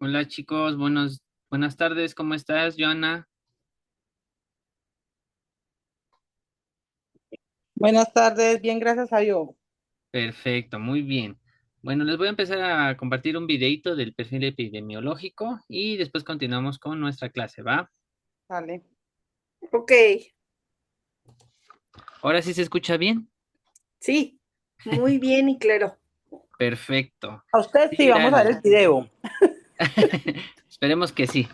Hola chicos, buenas tardes, ¿cómo estás, Joana? Buenas tardes, bien, gracias a Dios. Perfecto, muy bien. Bueno, les voy a empezar a compartir un videito del perfil epidemiológico y después continuamos con nuestra clase, ¿va? Vale. Ok, Ahora sí se escucha bien. sí, muy bien y claro. Perfecto. A usted sí, Sí, vamos a ver el video. Esperemos que sí.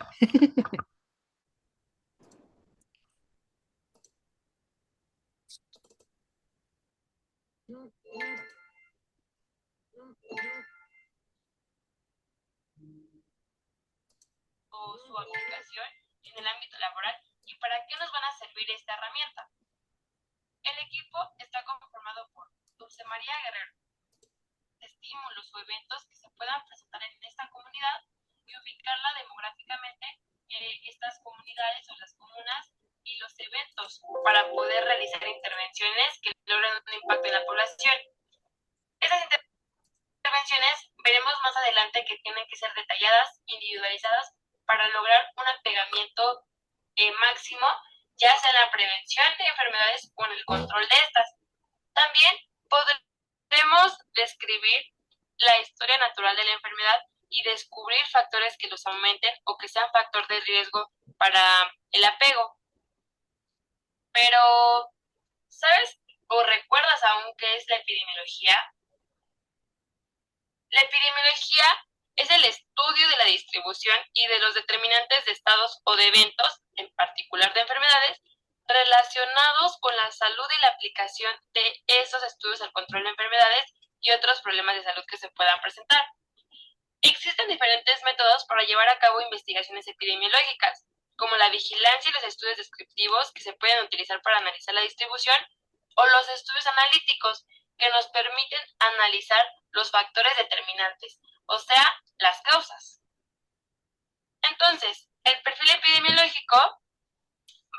O su aplicación en el ámbito laboral y para qué nos van a servir esta herramienta. El equipo está conformado por Dulce María Guerrero, estímulos o eventos que se puedan presentar en esta comunidad y ubicarla demográficamente estas comunidades o las comunas y los eventos para poder realizar intervenciones que logren un impacto en la población. Esas intervenciones veremos más adelante que tienen que ser detalladas, individualizadas, para lograr un apegamiento máximo, ya sea en la prevención de enfermedades o en el control de estas. También podremos describir la historia natural de la enfermedad y descubrir factores que los aumenten o que sean factor de riesgo para el apego. Pero, ¿sabes o recuerdas aún qué es la epidemiología? La epidemiología es el estudio de la distribución y de los determinantes de estados o de eventos, en particular de enfermedades, relacionados con la salud y la aplicación de esos estudios al control de enfermedades y otros problemas de salud que se puedan presentar. Existen diferentes métodos para llevar a cabo investigaciones epidemiológicas, como la vigilancia y los estudios descriptivos que se pueden utilizar para analizar la distribución, o los estudios analíticos que nos permiten analizar los factores determinantes, o sea, las causas. Entonces, el perfil epidemiológico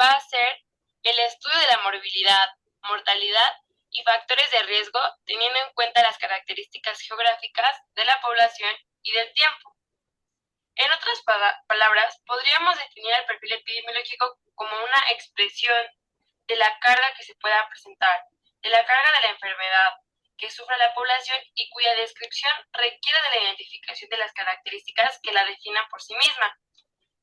va a ser el estudio de la morbilidad, mortalidad y factores de riesgo teniendo en cuenta las características geográficas de la población y del tiempo. En otras palabras, podríamos definir el perfil epidemiológico como una expresión de la carga que se pueda presentar, de la carga de la enfermedad que sufre la población y cuya descripción requiere de la identificación de las características que la definan por sí misma.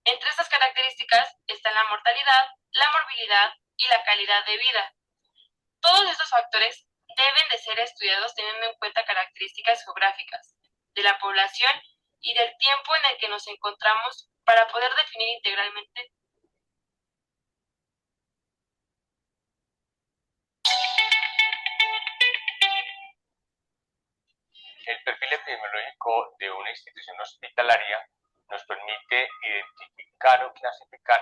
Entre estas características están la mortalidad, la morbilidad y la calidad de vida. Todos estos factores deben de ser estudiados teniendo en cuenta características geográficas de la población y del tiempo en el que nos encontramos para poder definir integralmente. El perfil epidemiológico de una institución hospitalaria nos permite identificar o clasificar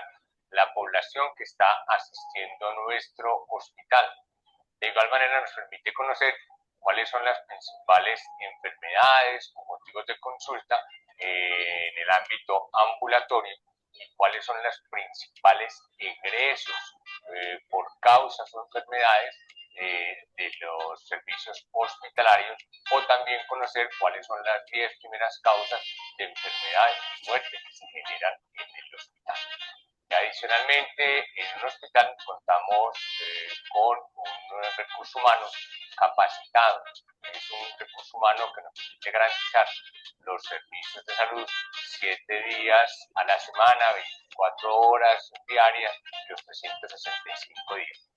la población que está asistiendo a nuestro hospital. De igual manera nos permite conocer cuáles son las principales enfermedades o motivos de consulta en el ámbito ambulatorio y cuáles son los principales egresos por causas o enfermedades de los servicios hospitalarios, o también conocer cuáles son las 10 primeras causas de enfermedades y muerte que se generan en el hospital. Y adicionalmente, en un hospital contamos con un recurso humano capacitado. Es un recurso humano que nos permite garantizar los servicios de salud 7 días a la semana, 24 horas diarias, los 365 días.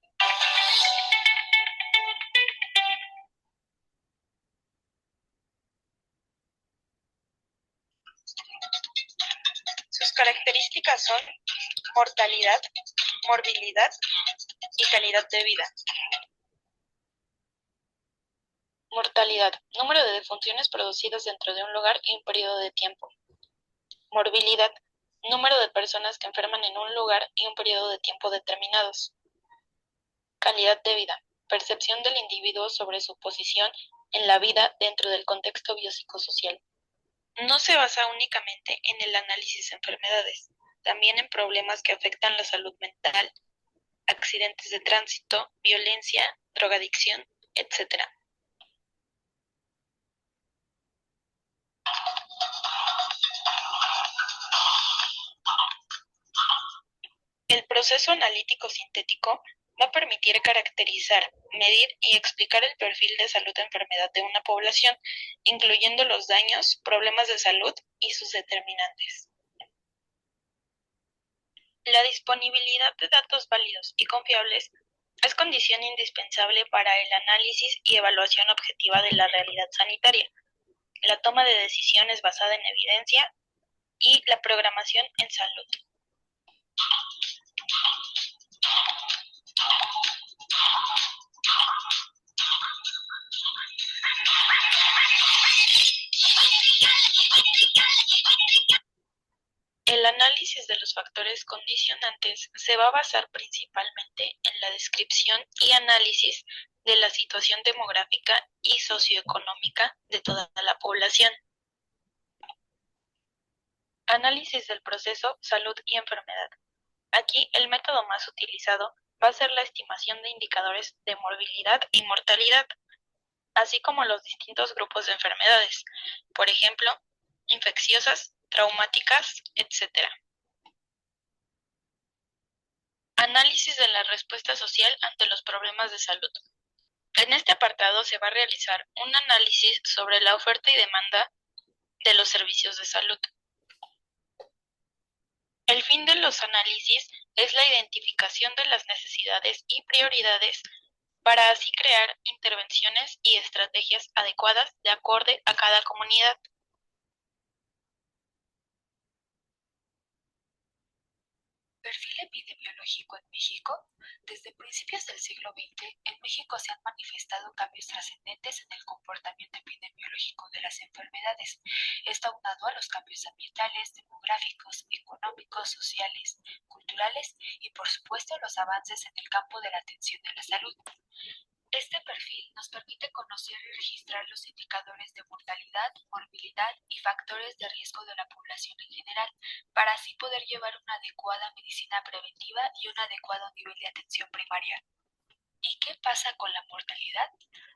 Sus características son mortalidad, morbilidad y calidad de vida. Mortalidad, número de defunciones producidas dentro de un lugar y un periodo de tiempo. Morbilidad, número de personas que enferman en un lugar y un periodo de tiempo determinados. Calidad de vida, percepción del individuo sobre su posición en la vida dentro del contexto biopsicosocial. No se basa únicamente en el análisis de enfermedades, también en problemas que afectan la salud mental, accidentes de tránsito, violencia, drogadicción, etc. El proceso analítico sintético va a permitir caracterizar, medir y explicar el perfil de salud de enfermedad de una población, incluyendo los daños, problemas de salud y sus determinantes. La disponibilidad de datos válidos y confiables es condición indispensable para el análisis y evaluación objetiva de la realidad sanitaria, la toma de decisiones basada en evidencia y la programación en salud. El análisis de los factores condicionantes se va a basar principalmente en la descripción y análisis de la situación demográfica y socioeconómica de toda la población. Análisis del proceso salud y enfermedad. Aquí el método más utilizado va a ser la estimación de indicadores de morbilidad y mortalidad, así como los distintos grupos de enfermedades, por ejemplo, infecciosas, traumáticas, etc. Análisis de la respuesta social ante los problemas de salud. En este apartado se va a realizar un análisis sobre la oferta y demanda de los servicios de salud. El fin de los análisis es la identificación de las necesidades y prioridades para así crear intervenciones y estrategias adecuadas de acorde a cada comunidad. Perfil epidemiológico en México. Desde principios del siglo XX, en México se han manifestado cambios trascendentes en el comportamiento epidemiológico de las enfermedades. Esto aunado a los cambios ambientales, demográficos, económicos, sociales, culturales y por supuesto los avances en el campo de la atención de la salud. Este perfil nos permite conocer y registrar los indicadores de mortalidad, morbilidad y factores de riesgo de la población en general, para así poder llevar una adecuada medicina preventiva y un adecuado nivel de atención primaria. ¿Y qué pasa con la mortalidad?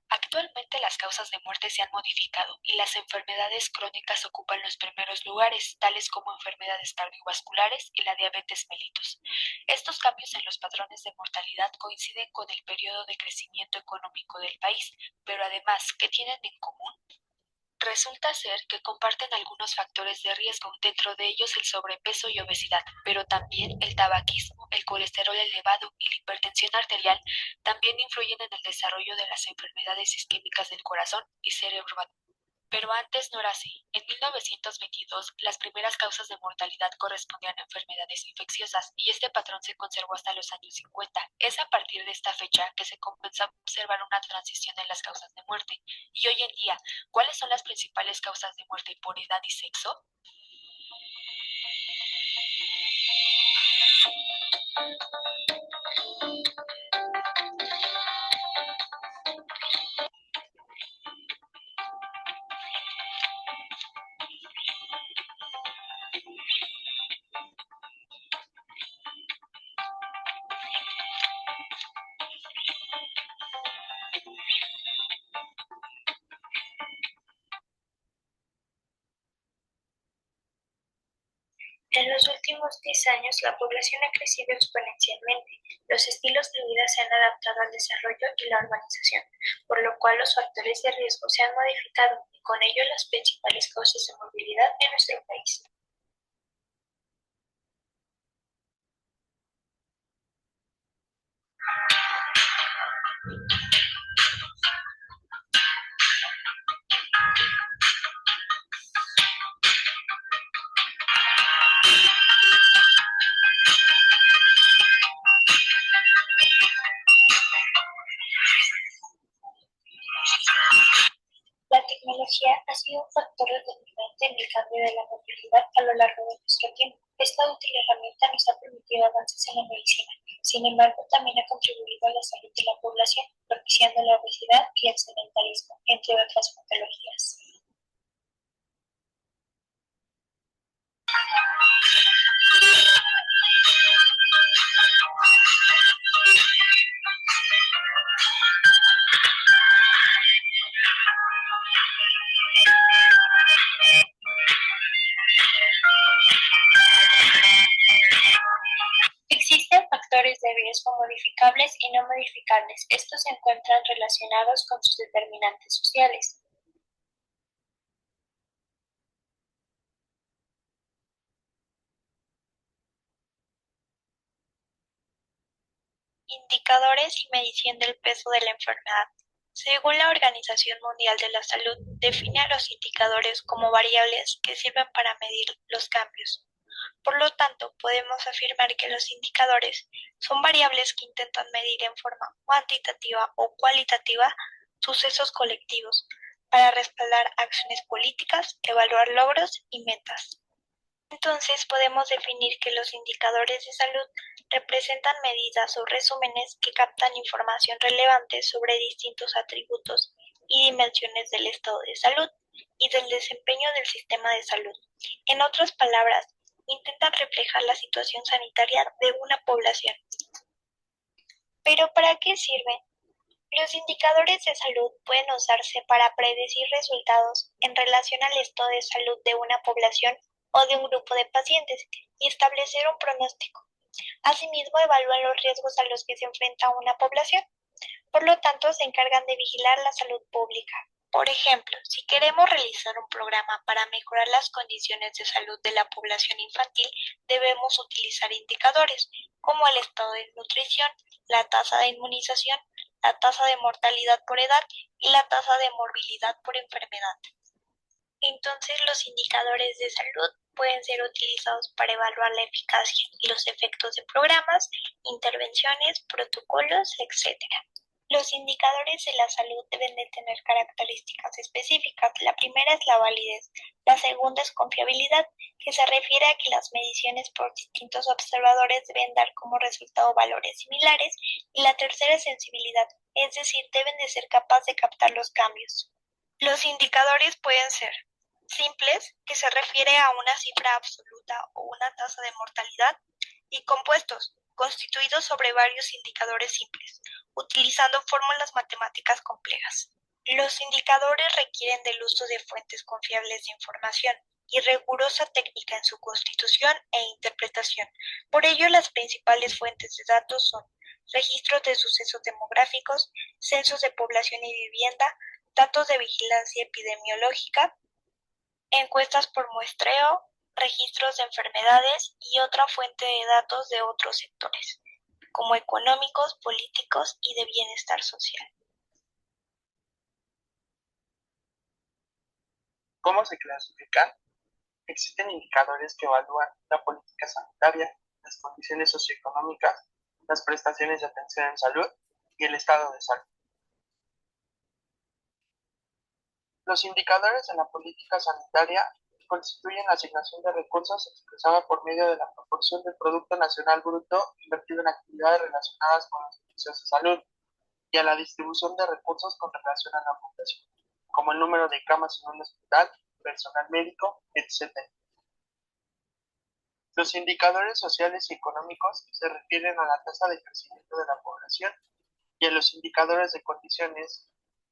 Actualmente las causas de muerte se han modificado y las enfermedades crónicas ocupan los primeros lugares, tales como enfermedades cardiovasculares y la diabetes mellitus. Estos cambios en los patrones de mortalidad coinciden con el periodo de crecimiento económico del país, pero además, ¿qué tienen en común? Resulta ser que comparten algunos factores de riesgo, dentro de ellos el sobrepeso y obesidad, pero también el tabaquismo, el colesterol elevado y la hipertensión arterial también influyen en el desarrollo de las enfermedades isquémicas del corazón y cerebro. Pero antes no era así. En 1922, las primeras causas de mortalidad correspondían a enfermedades infecciosas y este patrón se conservó hasta los años 50. Es a partir de esta fecha que se comenzó a observar una transición en las causas de muerte. Y hoy en día, ¿cuáles son las principales causas de muerte por edad y sexo? En los últimos 10 años, la población ha crecido exponencialmente. Los estilos de vida se han adaptado al desarrollo y la urbanización, por lo cual los factores de riesgo se han modificado y con ello las principales causas de morbilidad en nuestro país. La tecnología ha sido un factor determinante en el cambio de la movilidad a lo largo de nuestro tiempo. Esta útil herramienta nos ha permitido avances en la medicina. Sin embargo, también ha contribuido a la salud de la población, propiciando la obesidad y el sedentarismo, entre otras patologías. Existen modificables y no modificables. Estos se encuentran relacionados con sus determinantes sociales. Indicadores y medición del peso de la enfermedad. Según la Organización Mundial de la Salud, define a los indicadores como variables que sirven para medir los cambios. Por lo tanto, podemos afirmar que los indicadores son variables que intentan medir en forma cuantitativa o cualitativa sucesos colectivos para respaldar acciones políticas, evaluar logros y metas. Entonces, podemos definir que los indicadores de salud representan medidas o resúmenes que captan información relevante sobre distintos atributos y dimensiones del estado de salud y del desempeño del sistema de salud. En otras palabras, intentan reflejar la situación sanitaria de una población. ¿Pero para qué sirven? Los indicadores de salud pueden usarse para predecir resultados en relación al estado de salud de una población o de un grupo de pacientes y establecer un pronóstico. Asimismo, evalúan los riesgos a los que se enfrenta una población. Por lo tanto, se encargan de vigilar la salud pública. Por ejemplo, si queremos realizar un programa para mejorar las condiciones de salud de la población infantil, debemos utilizar indicadores como el estado de nutrición, la tasa de inmunización, la tasa de mortalidad por edad y la tasa de morbilidad por enfermedad. Entonces, los indicadores de salud pueden ser utilizados para evaluar la eficacia y los efectos de programas, intervenciones, protocolos, etc. Los indicadores de la salud deben de tener características específicas. La primera es la validez, la segunda es confiabilidad, que se refiere a que las mediciones por distintos observadores deben dar como resultado valores similares, y la tercera es sensibilidad, es decir, deben de ser capaces de captar los cambios. Los indicadores pueden ser simples, que se refiere a una cifra absoluta o una tasa de mortalidad, y compuestos, constituidos sobre varios indicadores simples, utilizando fórmulas matemáticas complejas. Los indicadores requieren del uso de fuentes confiables de información y rigurosa técnica en su constitución e interpretación. Por ello, las principales fuentes de datos son registros de sucesos demográficos, censos de población y vivienda, datos de vigilancia epidemiológica, encuestas por muestreo, registros de enfermedades y otra fuente de datos de otros sectores, como económicos, políticos y de bienestar social. ¿Cómo se clasifican? Existen indicadores que evalúan la política sanitaria, las condiciones socioeconómicas, las prestaciones de atención en salud y el estado de salud. Los indicadores de la política sanitaria constituyen la asignación de recursos expresada por medio de la proporción del Producto Nacional Bruto invertido en actividades relacionadas con los servicios de salud y a la distribución de recursos con relación a la población, como el número de camas en un hospital, personal médico, etc. Los indicadores sociales y económicos se refieren a la tasa de crecimiento de la población y a los indicadores de condiciones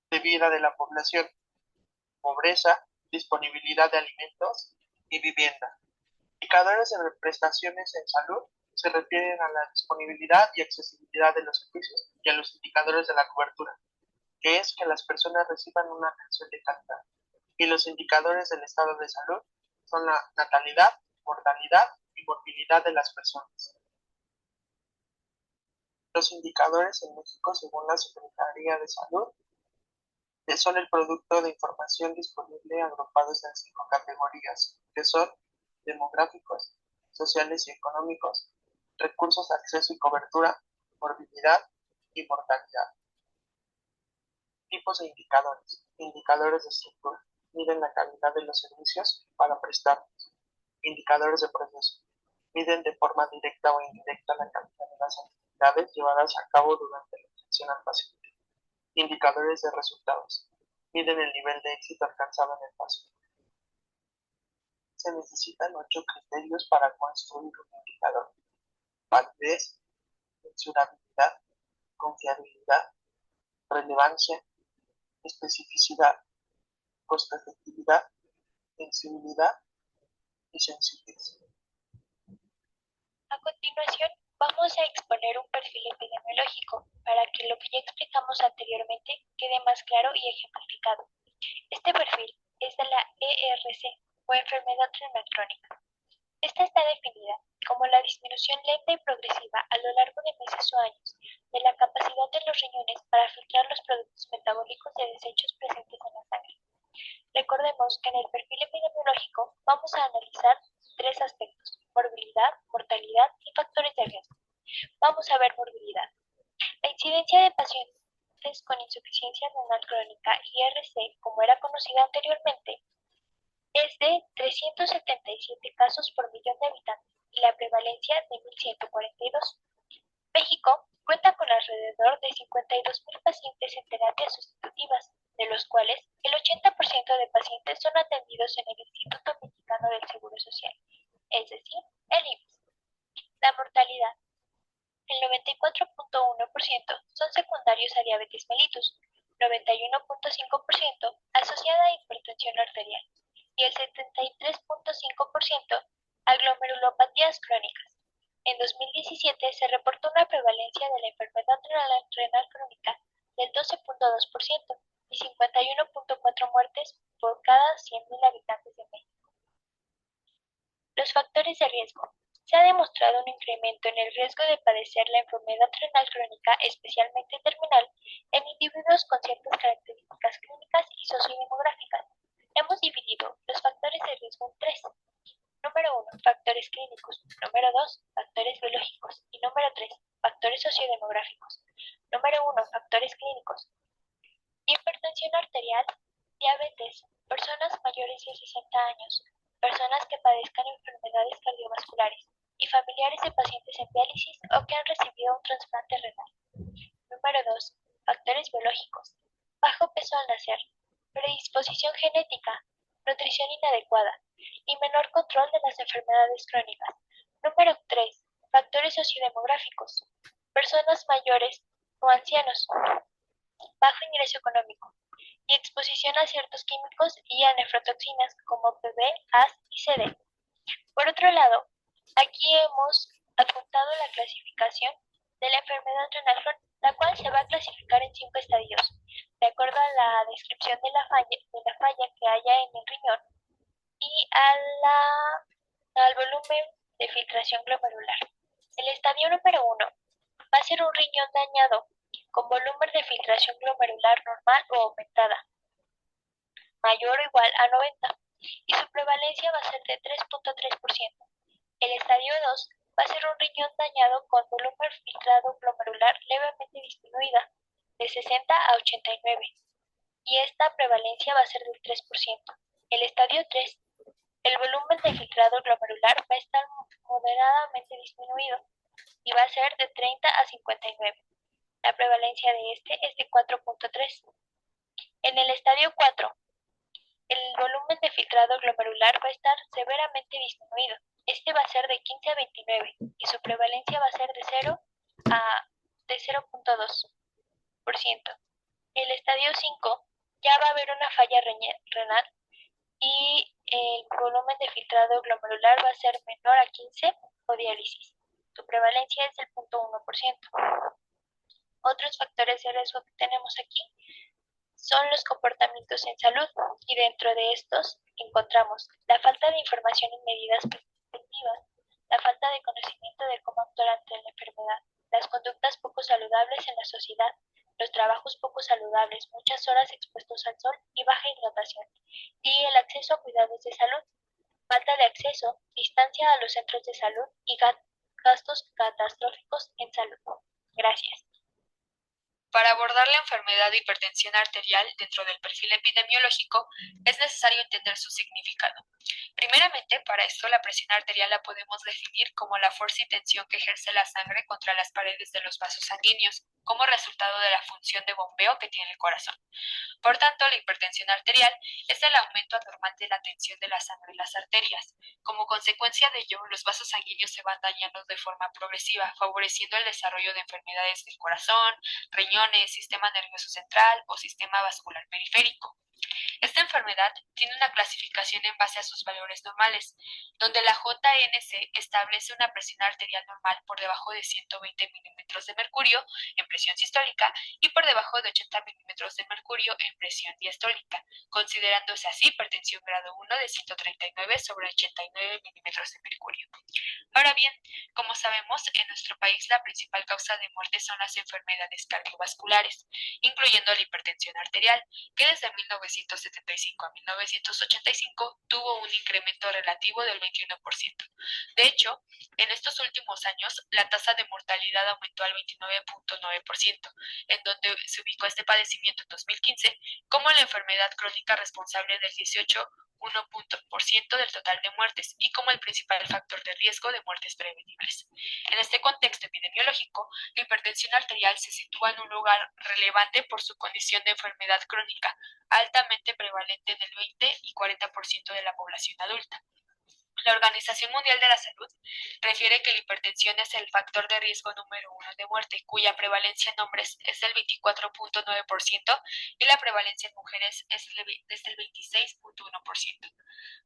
de vida de la población, pobreza, disponibilidad de alimentos y vivienda. Indicadores de prestaciones en salud se refieren a la disponibilidad y accesibilidad de los servicios y a los indicadores de la cobertura, que es que las personas reciban una atención de calidad. Y los indicadores del estado de salud son la natalidad, mortalidad y morbilidad de las personas. Los indicadores en México, según la Secretaría de Salud, son el producto de información disponible agrupados en 5 categorías, que son demográficos, sociales y económicos, recursos, acceso y cobertura, morbilidad y mortalidad. Tipos de indicadores. Indicadores de estructura. Miden la calidad de los servicios para prestarlos. Indicadores de proceso. Miden de forma directa o indirecta la calidad de las actividades llevadas a cabo durante la atención al paciente. Indicadores de resultados. Miden el nivel de éxito alcanzado en el paciente. Se necesitan 8 criterios para construir un indicador: validez, mensurabilidad, confiabilidad, relevancia, especificidad, costo-efectividad, sensibilidad y sencillez. A continuación, Vamos a exponer un perfil epidemiológico para que lo que ya explicamos anteriormente quede más claro y ejemplificado. Este perfil es de la ERC o enfermedad renal crónica. Esta está definida como la disminución lenta y progresiva a lo largo de meses o años de la capacidad de los riñones para filtrar los productos metabólicos de desechos presentes en la sangre. Recordemos que en el perfil epidemiológico vamos a analizar tres aspectos: morbilidad, mortalidad y factores de riesgo. Vamos a ver morbilidad. La incidencia de pacientes con insuficiencia renal crónica, IRC, como era conocida anteriormente, es de 377 casos por millón de habitantes y la prevalencia de 1.142. México cuenta con alrededor de 52.000 pacientes en terapias sustitutivas, de los cuales el 80% de pacientes son atendidos en el Instituto Mexicano del Seguro Social, es decir, el IMSS. La mortalidad. El 94.1% son secundarios a diabetes mellitus, 91.5% asociada a hipertensión arterial y el 73.5% a glomerulopatías crónicas. En 2017 se reportó una prevalencia de la enfermedad renal crónica del 12.2% y 51.4 muertes por cada 100.000 habitantes de México. Los factores de riesgo. Se ha demostrado un incremento en el riesgo de padecer la enfermedad renal crónica, especialmente terminal, en individuos con ciertas características clínicas y sociodemográficas. Hemos dividido los factores de riesgo en tres. Número 1, factores clínicos. Número 2, factores biológicos. Y número 3, factores sociodemográficos. Número 1, factores clínicos. Hipertensión arterial, diabetes, personas mayores de 60 años, personas que padezcan enfermedades cardiovasculares y familiares de pacientes en diálisis o que han recibido un trasplante renal. Número 2, factores biológicos. Bajo peso al nacer, predisposición genética, nutrición inadecuada y menor control de las enfermedades crónicas. Número 3, factores sociodemográficos. Personas mayores o ancianos, bajo ingreso económico y exposición a ciertos químicos y a nefrotoxinas como PB, AS y CD. Por otro lado, aquí hemos adjuntado la clasificación de la enfermedad renal crónica, la cual se va a clasificar en 5 estadios, de acuerdo a la descripción de la falla que haya en el riñón y al volumen de filtración glomerular. El estadio número 1 va a ser un riñón dañado con volumen de filtración glomerular normal o aumentada, mayor o igual a 90, y su prevalencia va a ser de 3.3%. El estadio 2 va a ser un riñón dañado con volumen filtrado glomerular levemente disminuida, de 60 a 89, y esta prevalencia va a ser del 3%. El estadio 3, el volumen de filtrado glomerular va a estar moderadamente disminuido y va a ser de 30 a 59. La prevalencia de este es de 4.3. En el estadio 4, el volumen de filtrado glomerular va a estar severamente disminuido. Este va a ser de 15 a 29 y su prevalencia va a ser de 0.2%. El estadio 5 ya va a haber una falla renal y el volumen de filtrado glomerular va a ser menor a 15 o diálisis. Su prevalencia es del 0.1%. Otros factores de riesgo que tenemos aquí son los comportamientos en salud, y dentro de estos encontramos la falta de información y medidas preventivas, la falta de conocimiento de cómo actuar ante la enfermedad, las conductas poco saludables en la sociedad, los trabajos poco saludables, muchas horas expuestos al sol y baja hidratación, y el acceso a cuidados de salud, falta de acceso, distancia a los centros de salud y gastos catastróficos en salud. Gracias. Para abordar la enfermedad de hipertensión arterial dentro del perfil epidemiológico, es necesario entender su significado. Primeramente, para esto, la presión arterial la podemos definir como la fuerza y tensión que ejerce la sangre contra las paredes de los vasos sanguíneos, como resultado de la función de bombeo que tiene el corazón. Por tanto, la hipertensión arterial es el aumento anormal de la tensión de la sangre en las arterias. Como consecuencia de ello, los vasos sanguíneos se van dañando de forma progresiva, favoreciendo el desarrollo de enfermedades del corazón, riñones, sistema nervioso central o sistema vascular periférico. Esta enfermedad tiene una clasificación en base a sus valores normales, donde la JNC establece una presión arterial normal por debajo de 120 milímetros de mercurio en presión sistólica y por debajo de 80 milímetros de mercurio en presión diastólica, considerándose así hipertensión grado 1 de 139 sobre 89 milímetros de mercurio. Ahora bien, como sabemos, en nuestro país la principal causa de muerte son las enfermedades cardiovasculares, incluyendo la hipertensión arterial, que desde 1975 a 1985 tuvo un incremento relativo del 21%. De hecho, en estos últimos años, la tasa de mortalidad aumentó al 29.9%, en donde se ubicó este padecimiento en 2015 como la enfermedad crónica responsable del 18,1% del total de muertes y como el principal factor de riesgo de muertes prevenibles. En este contexto epidemiológico, la hipertensión arterial se sitúa en un lugar relevante por su condición de enfermedad crónica, altamente prevalente en el 20 y 40% de la población adulta. La Organización Mundial de la Salud refiere que la hipertensión es el factor de riesgo número 1 de muerte, cuya prevalencia en hombres es del 24.9% y la prevalencia en mujeres es del 26.1%.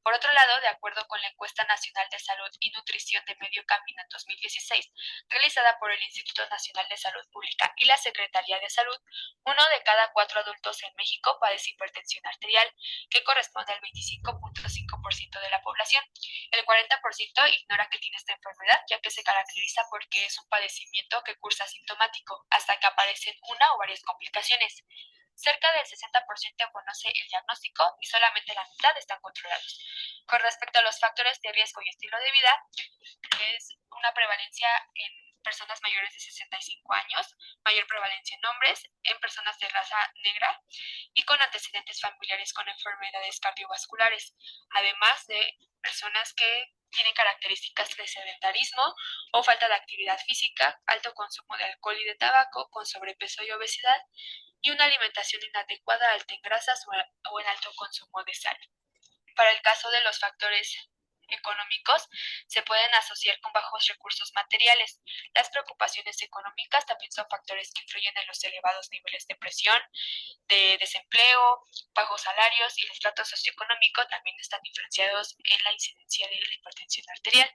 Por otro lado, de acuerdo con la Encuesta Nacional de Salud y Nutrición de Medio Camino en 2016, realizada por el Instituto Nacional de Salud Pública y la Secretaría de Salud, 1 de cada 4 adultos en México padece hipertensión arterial, que corresponde al 25.5% de la población. El 40% ignora que tiene esta enfermedad, ya que se caracteriza porque es un padecimiento que cursa asintomático, hasta que aparecen una o varias complicaciones. Cerca del 60% conoce el diagnóstico y solamente la mitad están controlados. Con respecto a los factores de riesgo y estilo de vida, es una prevalencia en personas mayores de 65 años, mayor prevalencia en hombres, en personas de raza negra y con antecedentes familiares con enfermedades cardiovasculares, además de personas que tienen características de sedentarismo o falta de actividad física, alto consumo de alcohol y de tabaco, con sobrepeso y obesidad, y una alimentación inadecuada, alta en grasas o en alto consumo de sal. Para el caso de los factores económicos, se pueden asociar con bajos recursos materiales. Las preocupaciones económicas también son factores que influyen en los elevados niveles de presión, de desempleo, bajos salarios, y el estrato socioeconómico también están influenciados en la incidencia de la hipertensión arterial.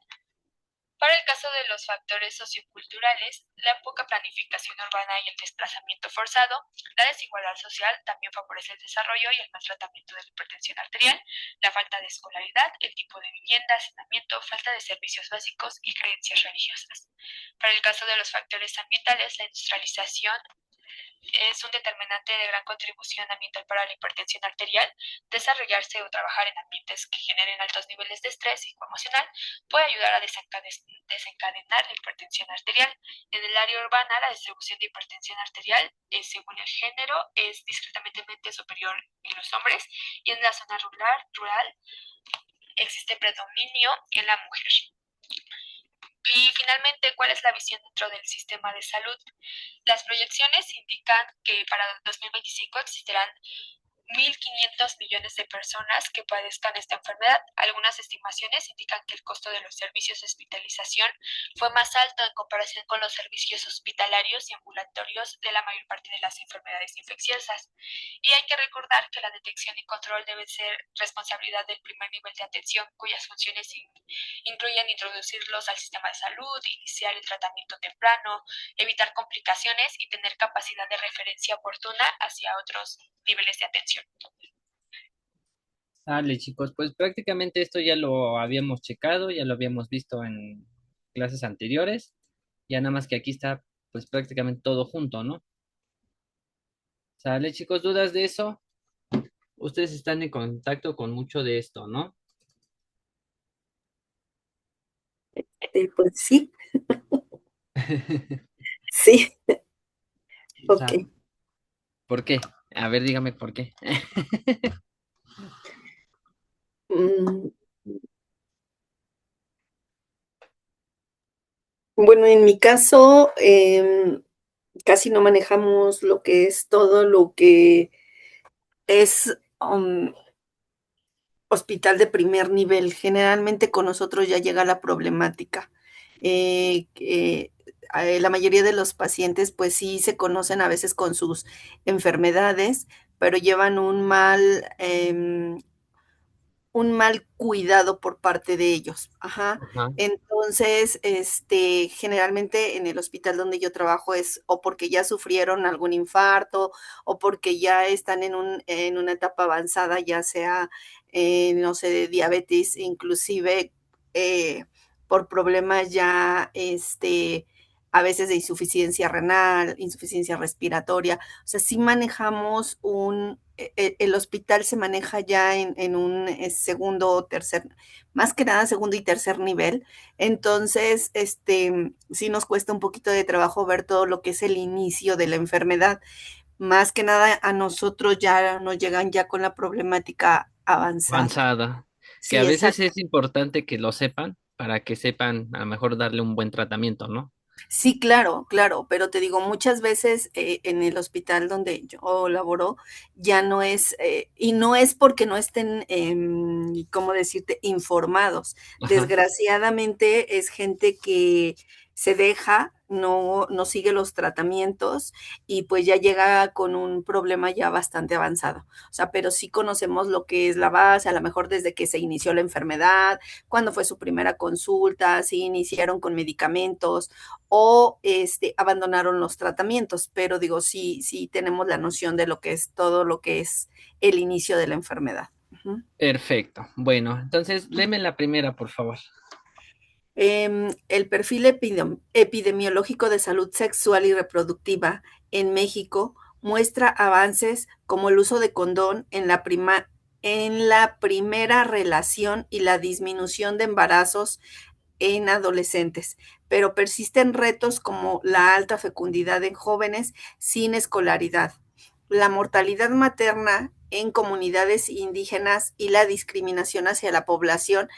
Para el caso de los factores socioculturales, la poca planificación urbana y el desplazamiento forzado, la desigualdad social también favorece el desarrollo y el mal tratamiento de la hipertensión arterial, la falta de escolaridad, el tipo de vivienda, hacinamiento, falta de servicios básicos y creencias religiosas. Para el caso de los factores ambientales, la industrialización es un determinante de gran contribución ambiental para la hipertensión arterial. Desarrollarse o trabajar en ambientes que generen altos niveles de estrés psicoemocional puede ayudar a desencadenar la hipertensión arterial. En el área urbana, la distribución de hipertensión arterial, según el género, es discretamente superior en los hombres, y en la zona rural existe predominio en la mujer. Y finalmente, ¿cuál es la visión dentro del sistema de salud? Las proyecciones indican que para 2025 existirán 1.500 millones de personas que padezcan esta enfermedad. Algunas estimaciones indican que el costo de los servicios de hospitalización fue más alto en comparación con los servicios hospitalarios y ambulatorios de la mayor parte de las enfermedades infecciosas. Y hay que recordar que la detección y control debe ser responsabilidad del primer nivel de atención, cuyas funciones incluyen introducirlos al sistema de salud, iniciar el tratamiento temprano, evitar complicaciones y tener capacidad de referencia oportuna hacia otros niveles de atención. Dale, chicos, pues prácticamente esto ya lo habíamos checado, ya lo habíamos visto en clases anteriores, ya nada más que aquí está pues prácticamente todo junto, ¿no? Sale, chicos, ¿dudas de eso? Ustedes están en contacto con mucho de esto, ¿no? Pues sí, sí, ok. ¿Por qué? A ver, dígame por qué. Mm, Bueno, en mi caso, casi no manejamos lo que es todo lo que es hospital de primer nivel. Generalmente con nosotros ya llega la problemática. La mayoría de los pacientes pues sí se conocen a veces con sus enfermedades, pero llevan un mal cuidado por parte de ellos. Ajá. Ajá. Entonces, generalmente en el hospital donde yo trabajo es o porque ya sufrieron algún infarto o porque ya están en una etapa avanzada, ya sea, no sé, de diabetes, inclusive por problemas ya, a veces de insuficiencia renal, insuficiencia respiratoria. O sea, sí manejamos el hospital se maneja ya en un segundo o tercer, más que nada segundo y tercer nivel. Entonces, sí nos cuesta un poquito de trabajo ver todo lo que es el inicio de la enfermedad. Más que nada a nosotros ya nos llegan ya con la problemática avanzada. Avanzada. Que a Sí, veces exacto. es importante que lo sepan para que sepan a lo mejor darle un buen tratamiento, ¿no? Sí, claro, claro, pero te digo, muchas veces en el hospital donde yo laboro ya no es, y no es porque no estén, ¿cómo decirte?, informados. Ajá. Desgraciadamente es gente que se deja, no sigue los tratamientos y pues ya llega con un problema ya bastante avanzado. O sea, pero sí conocemos lo que es la base, a lo mejor desde que se inició la enfermedad, cuándo fue su primera consulta, si iniciaron con medicamentos o abandonaron los tratamientos, pero digo, sí tenemos la noción de lo que es todo lo que es el inicio de la enfermedad. Ujú. Perfecto. Bueno, entonces léeme la primera, por favor. El perfil epidemiológico de salud sexual y reproductiva en México muestra avances como el uso de condón en la primera relación y la disminución de embarazos en adolescentes, pero persisten retos como la alta fecundidad en jóvenes sin escolaridad, la mortalidad materna en comunidades indígenas y la discriminación hacia la población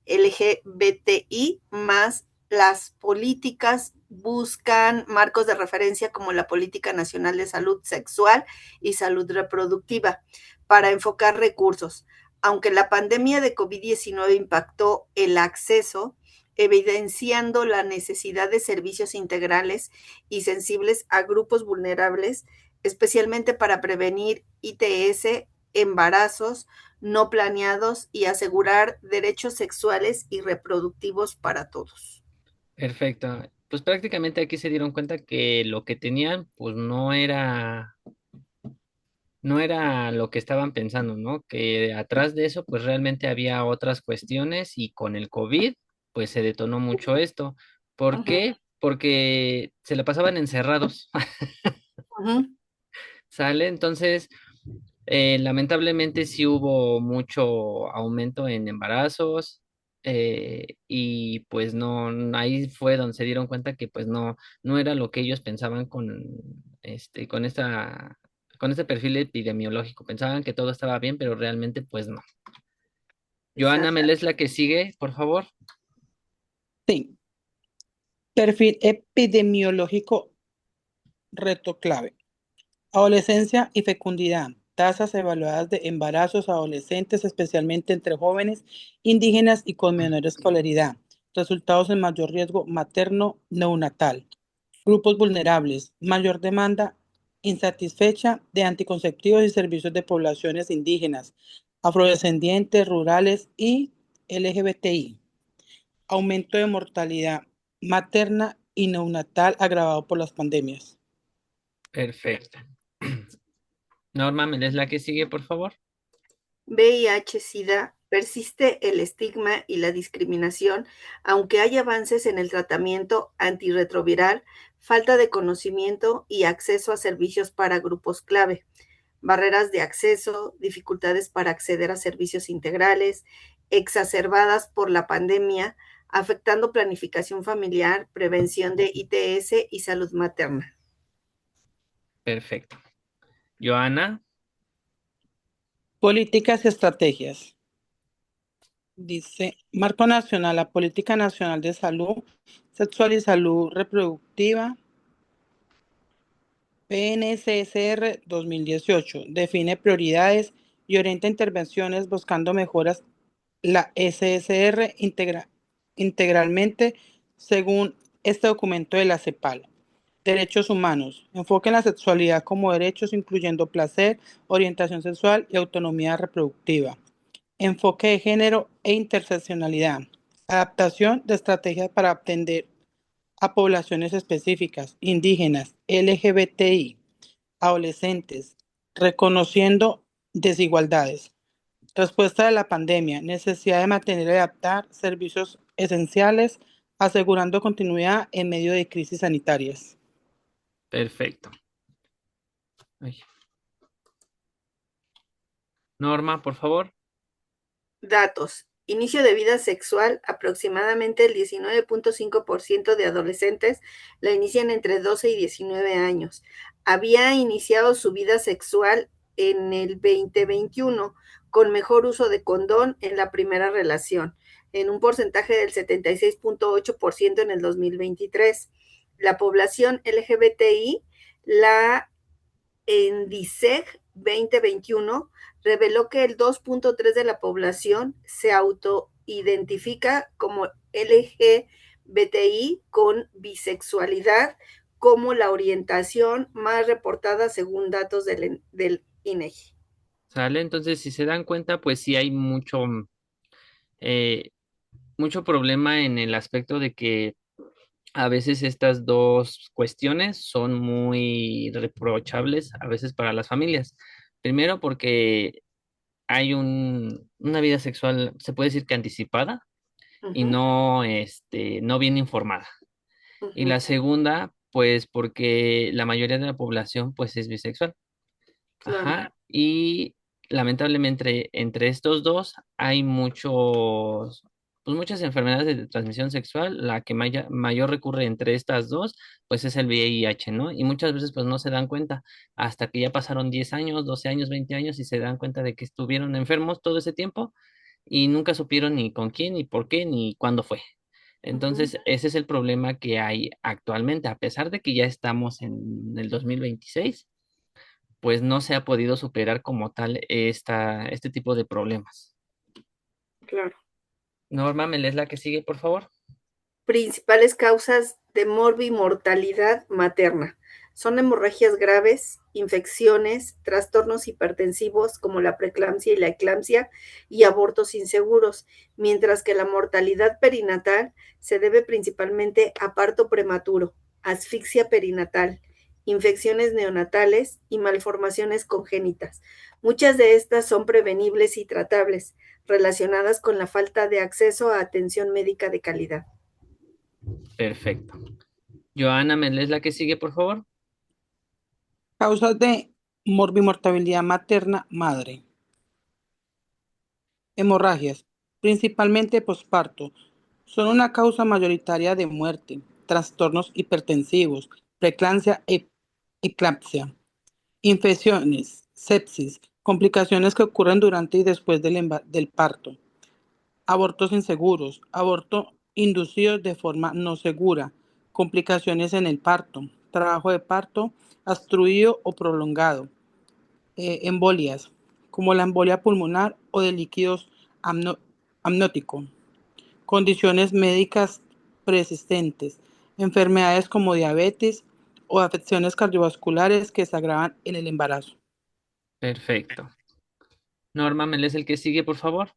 LGBTI, más las políticas buscan marcos de referencia como la Política Nacional de Salud Sexual y Salud Reproductiva para enfocar recursos. Aunque la pandemia de COVID-19 impactó el acceso, evidenciando la necesidad de servicios integrales y sensibles a grupos vulnerables, especialmente para prevenir ITS, embarazos no planeados y asegurar derechos sexuales y reproductivos para todos. Perfecto. Pues prácticamente aquí se dieron cuenta que lo que tenían, pues no era lo que estaban pensando, ¿no? Que atrás de eso, pues realmente había otras cuestiones y con el COVID, pues se detonó mucho esto. ¿Por Ujú, qué? Porque se la pasaban encerrados, ujú. ¿sale? Entonces, lamentablemente sí hubo mucho aumento en embarazos y pues no, ahí fue donde se dieron cuenta que pues no era lo que ellos pensaban con este perfil epidemiológico. Pensaban que todo estaba bien, pero realmente pues no. Joana, ¿me Exacto. lees la que sigue, por favor? Sí. Perfil epidemiológico, reto clave. Adolescencia y fecundidad. Tasas evaluadas de embarazos adolescentes, especialmente entre jóvenes indígenas y con menor escolaridad. Resultados en mayor riesgo materno neonatal. Grupos vulnerables. Mayor demanda insatisfecha de anticonceptivos y servicios de poblaciones indígenas, afrodescendientes, rurales y LGBTI. Aumento de mortalidad materna y neonatal agravado por las pandemias. Perfecto. Norma, ¿me lees la que sigue, por favor? VIH-Sida, persiste el estigma y la discriminación, aunque hay avances en el tratamiento antirretroviral, falta de conocimiento y acceso a servicios para grupos clave, barreras de acceso, dificultades para acceder a servicios integrales, exacerbadas por la pandemia, afectando planificación familiar, prevención de ITS y salud materna. Perfecto. Joana, Políticas y estrategias. Dice, Marco Nacional, la Política Nacional de Salud Sexual y Salud Reproductiva, PNCSR 2018, define prioridades y orienta intervenciones buscando mejoras. La SSR integralmente según este documento de la CEPAL. Derechos humanos. Enfoque en la sexualidad como derechos, incluyendo placer, orientación sexual y autonomía reproductiva. Enfoque de género e interseccionalidad. Adaptación de estrategias para atender a poblaciones específicas, indígenas, LGBTI, adolescentes, reconociendo desigualdades. Respuesta de la pandemia, necesidad de mantener y adaptar servicios esenciales, asegurando continuidad en medio de crisis sanitarias. Perfecto. Ay. Norma, por favor. Datos. Inicio de vida sexual, aproximadamente el 19.5% de adolescentes la inician entre 12 y 19 años. Había iniciado su vida sexual en el 2021 con mejor uso de condón en la primera relación, en un porcentaje del 76.8% en el 2023. La población LGBTI, la ENDICEG 2021 reveló que el 2.3% de la población se autoidentifica como LGBTI con bisexualidad como la orientación más reportada según datos del INEGI. ¿Sale? Entonces, si se dan cuenta, pues sí hay eh, mucho problema en el aspecto de que a veces estas dos cuestiones son muy reprochables a veces para las familias. Primero porque hay una vida sexual, se puede decir que anticipada y Ujú, no, no bien informada. Y ujú, la segunda, pues porque la mayoría de la población pues es bisexual. claro. Ajá. Y lamentablemente entre estos dos hay pues muchas enfermedades de transmisión sexual. La que mayor recurre entre estas dos, pues es el VIH, ¿no? Y muchas veces pues no se dan cuenta hasta que ya pasaron 10 años, 12 años, 20 años y se dan cuenta de que estuvieron enfermos todo ese tiempo y nunca supieron ni con quién, ni por qué, ni cuándo fue. Ujú, Entonces, ese es el problema que hay actualmente, a pesar de que ya estamos en el 2026, pues no se ha podido superar como tal este tipo de problemas. claro. Norma, ¿me lees la que sigue, por favor? Principales causas de morbimortalidad materna son hemorragias graves, infecciones, trastornos hipertensivos como la preeclampsia y la eclampsia y abortos inseguros, mientras que la mortalidad perinatal se debe principalmente a parto prematuro, asfixia perinatal, infecciones neonatales y malformaciones congénitas. Muchas de estas son prevenibles y tratables, relacionadas con la falta de acceso a atención médica de calidad. Perfecto. Joana, ¿me lees la que sigue, por favor? Causas de morbimortalidad materna madre. Hemorragias, principalmente posparto, son una causa mayoritaria de muerte. Trastornos hipertensivos, preeclampsia e eclampsia, infecciones, sepsis, complicaciones que ocurren durante y después del parto, abortos inseguros, aborto inducidos de forma no segura, complicaciones en el parto, trabajo de parto obstruido o prolongado, embolias, como la embolia pulmonar o de líquidos amnióticos, condiciones médicas persistentes, enfermedades como diabetes o afecciones cardiovasculares que se agravan en el embarazo. Perfecto. Norma, ¿me lees el que sigue, por favor?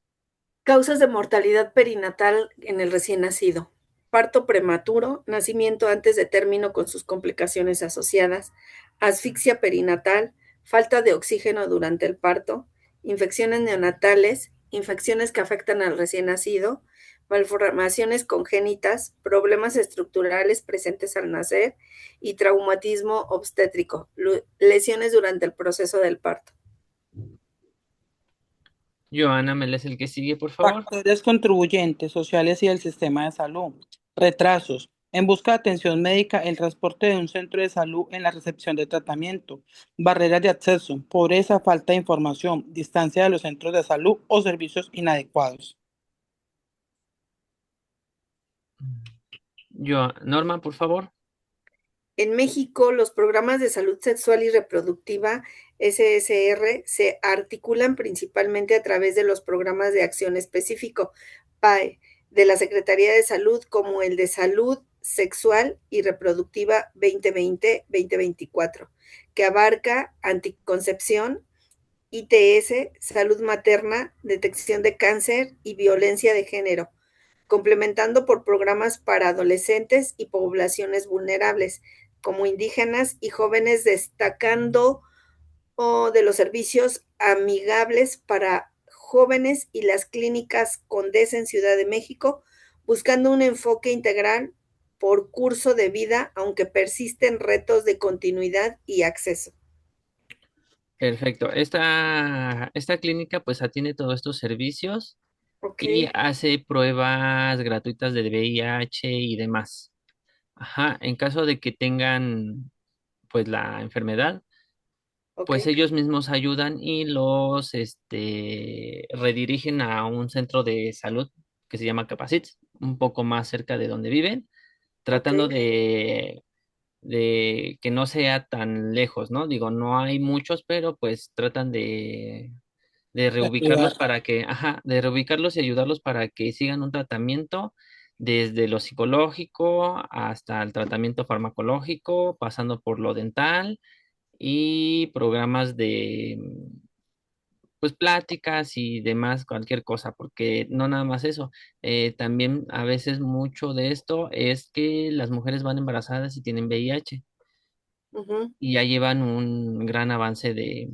Causas de mortalidad perinatal en el recién nacido. Parto prematuro, nacimiento antes de término con sus complicaciones asociadas, asfixia perinatal, falta de oxígeno durante el parto, infecciones neonatales, infecciones que afectan al recién nacido, malformaciones congénitas, problemas estructurales presentes al nacer y traumatismo obstétrico, lesiones durante el proceso del parto. Joana, ¿me lees el que sigue, por favor? Factores contribuyentes sociales y del sistema de salud. Retrasos. En busca de atención médica, el transporte de un centro de salud en la recepción de tratamiento. Barreras de acceso. Pobreza, falta de información. Distancia de los centros de salud o servicios inadecuados. Norma, por favor. En México, los programas de salud sexual y reproductiva SSR se articulan principalmente a través de los programas de acción específico PAE de la Secretaría de Salud, como el de Salud Sexual y Reproductiva 2020-2024, que abarca anticoncepción, ITS, salud materna, detección de cáncer y violencia de género, complementando por programas para adolescentes y poblaciones vulnerables, como indígenas y jóvenes, destacando de los servicios amigables para jóvenes y las clínicas Condesa en Ciudad de México, buscando un enfoque integral por curso de vida, aunque persisten retos de continuidad y acceso. Perfecto. Esta clínica pues atiende todos estos servicios Ok, y hace pruebas gratuitas de VIH y demás. Ajá, en caso de que tengan pues la enfermedad, ok, pues ellos mismos ayudan y los redirigen a un centro de salud que se llama Capacit, un poco más cerca de donde viven, ok, tratando de que no sea tan lejos, ¿no? Digo, no hay muchos, pero pues tratan de reubicarlos para que, ajá, de reubicarlos y ayudarlos para que sigan un tratamiento desde lo psicológico hasta el tratamiento farmacológico, pasando por lo dental y programas de, pues, pláticas y demás, cualquier cosa, porque no nada más eso, también a veces mucho de esto es que las mujeres van embarazadas y tienen VIH ujú, y ya llevan un gran avance de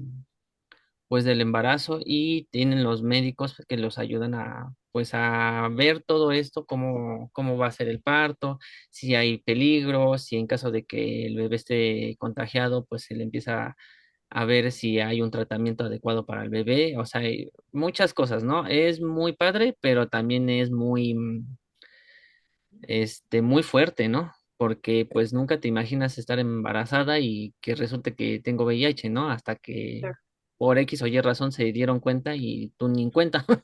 pues del embarazo y tienen los médicos que los ayudan a pues a ver todo esto, cómo va a ser el parto, si hay peligro, si en caso de que el bebé esté contagiado, pues se le empieza a ver si hay un tratamiento adecuado para el bebé, o sea, hay muchas cosas, ¿no? Es muy padre, pero también es muy, muy fuerte, ¿no? Porque pues nunca te imaginas estar embarazada y que resulte que tengo VIH, ¿no? Hasta que claro, por X o Y razón se dieron cuenta y tú ni en cuenta. sí, claro.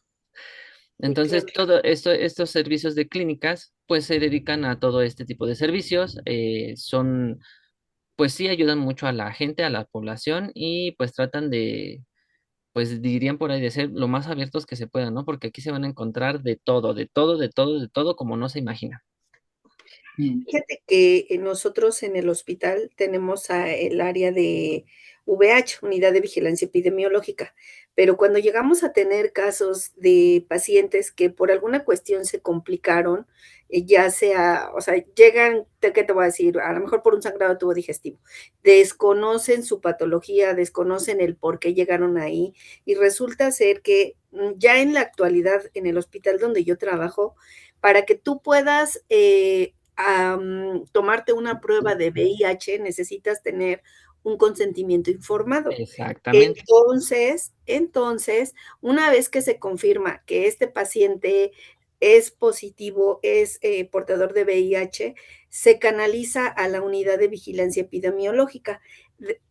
Entonces, todo esto, estos servicios de clínicas, pues se dedican a todo este tipo de servicios. Pues sí, ayudan mucho a la gente, a la población y pues tratan de, pues dirían por ahí de ser lo más abiertos que se puedan, ¿no? Porque aquí se van a encontrar de todo, de todo, de todo, de todo, como no se imagina. Fíjate que nosotros en el hospital tenemos el área de VH, Unidad de Vigilancia Epidemiológica, pero cuando llegamos a tener casos de pacientes que por alguna cuestión se complicaron, ya sea, o sea, llegan, ¿qué te voy a decir? A lo mejor por un sangrado de tubo digestivo, desconocen su patología, desconocen el por qué llegaron ahí y resulta ser que ya en la actualidad en el hospital donde yo trabajo, para que tú puedas tomarte una prueba de VIH, necesitas tener un consentimiento informado. Exactamente. Entonces, una vez que se confirma que este paciente es positivo, es portador de VIH, se canaliza a la unidad de vigilancia epidemiológica.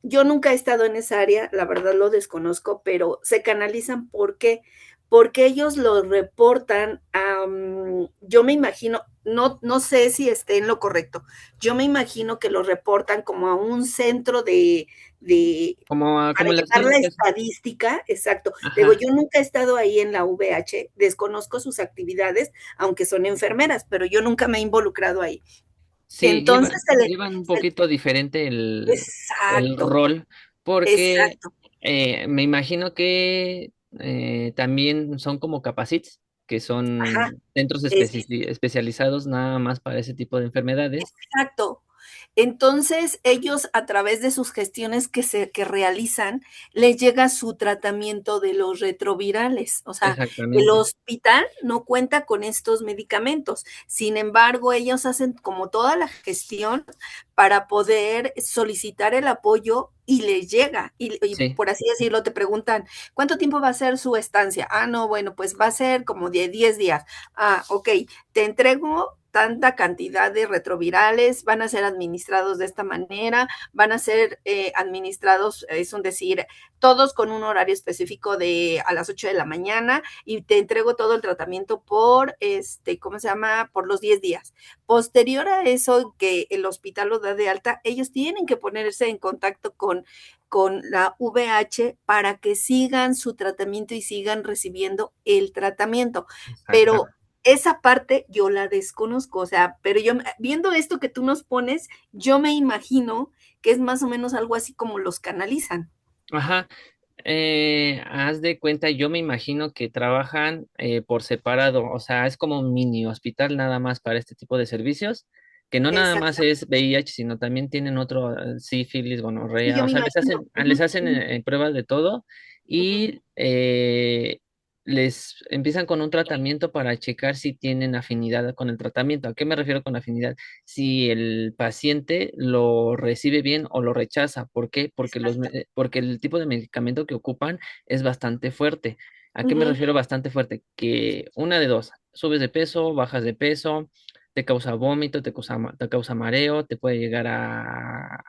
Yo nunca he estado en esa área, la verdad lo desconozco, pero se canalizan ¿por qué? Porque ellos lo reportan, yo me imagino, no sé si esté en lo correcto, yo me imagino que lo reportan como a un centro Como para en las llevar la clínicas. estadística, exacto. Digo, Ajá. yo nunca he estado ahí en la VH, desconozco sus actividades, aunque son enfermeras, pero yo nunca me he involucrado ahí. Sí, Entonces, llevan un poquito diferente el exacto, rol, porque exacto, me imagino que también son como Capacits, que ajá, son centros es, especializados nada más para ese tipo de enfermedades. exacto. Entonces, ellos a través de sus gestiones que realizan, les llega su tratamiento de los retrovirales. O sea, el Exactamente. hospital no cuenta con estos medicamentos. Sin embargo, ellos hacen como toda la gestión para poder solicitar el apoyo y les llega. Y Sí, por así decirlo, te preguntan, ¿cuánto tiempo va a ser su estancia? Ah, no, bueno, pues va a ser como de 10 días. Ah, ok, te entrego tanta cantidad de retrovirales, van a ser administrados de esta manera, van a ser administrados, es un decir, todos con un horario específico de a las 8 de la mañana y te entrego todo el tratamiento por, ¿cómo se llama? Por los 10 días. Posterior a eso, que el hospital lo da de alta, ellos tienen que ponerse en contacto con la VH para que sigan su tratamiento y sigan recibiendo el tratamiento. Pero exactamente. esa parte yo la desconozco, o sea, pero yo viendo esto que tú nos pones, yo me imagino que es más o menos algo así como los canalizan. Ajá. Haz de cuenta, yo me imagino que trabajan por separado, o sea, es como un mini hospital nada más para este tipo de servicios, que no nada más Exacto. es VIH, sino también tienen otro sífilis, Y yo gonorrea, o me sea, imagino. les Ujú, hacen ujú, pruebas de todo ujú. y les empiezan con un tratamiento para checar si tienen afinidad con el tratamiento. ¿A qué me refiero con afinidad? Si el paciente lo recibe bien o lo rechaza. ¿Por qué? Exacto. Porque el tipo de medicamento que ocupan es bastante fuerte. ¿A qué me Ujú, refiero bastante fuerte? Que una de dos, subes de peso, bajas de peso, te causa vómito, te causa mareo, te puede llegar a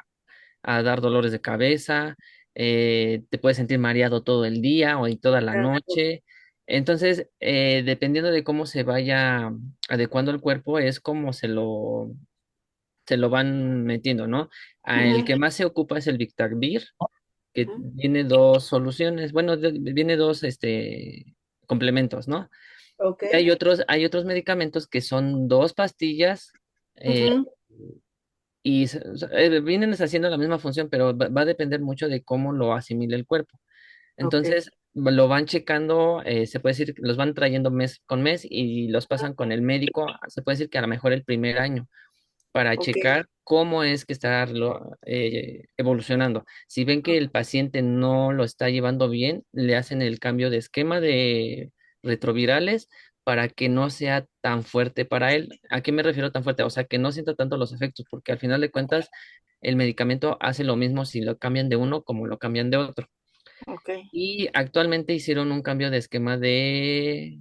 dar dolores de cabeza, te puedes sentir mareado todo el día o y toda la claro. noche. Entonces, dependiendo de cómo se vaya adecuando el cuerpo, es como se lo van metiendo, ¿no? El Ujú, que más se ocupa es el Victarbir, que ujú. tiene dos soluciones, bueno, viene dos, complementos, ¿no? Ok. Y hay otros medicamentos que son dos pastillas, eh, Ujú, y vienen haciendo la misma función, pero va a depender mucho de cómo lo asimile el cuerpo. ok. Entonces, lo van checando, se puede decir, que los van trayendo mes con mes y los pasan con el médico, se puede decir que a lo mejor el primer año, para Ok. checar cómo es que está evolucionando. Si ven que el paciente no lo está llevando bien, le hacen el cambio de esquema de retrovirales para que no sea tan fuerte para él. ¿A qué me refiero tan fuerte? O sea, que no sienta tanto los efectos, porque al final de cuentas el medicamento hace lo mismo si lo cambian de uno como lo cambian de otro. Ok. Y actualmente hicieron un cambio de esquema de,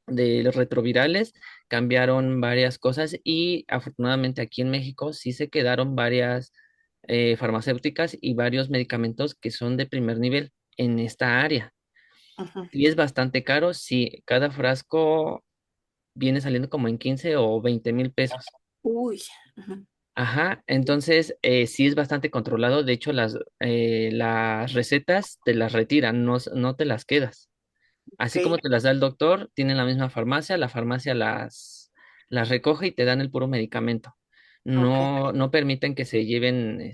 de los retrovirales, cambiaron varias cosas y afortunadamente aquí en México sí se quedaron varias farmacéuticas y varios medicamentos que son de primer nivel en esta área. Ujú. Y es bastante caro, sí, cada frasco viene saliendo como en 15 o 20 mil pesos. Uy. Ujú. Ajá, entonces sí es bastante controlado, de hecho las recetas te las retiran, no te las quedas. Ok. Así como te las da el doctor, tienen la misma farmacia, la farmacia las recoge y te dan el puro medicamento. Ok. No permiten que se lleven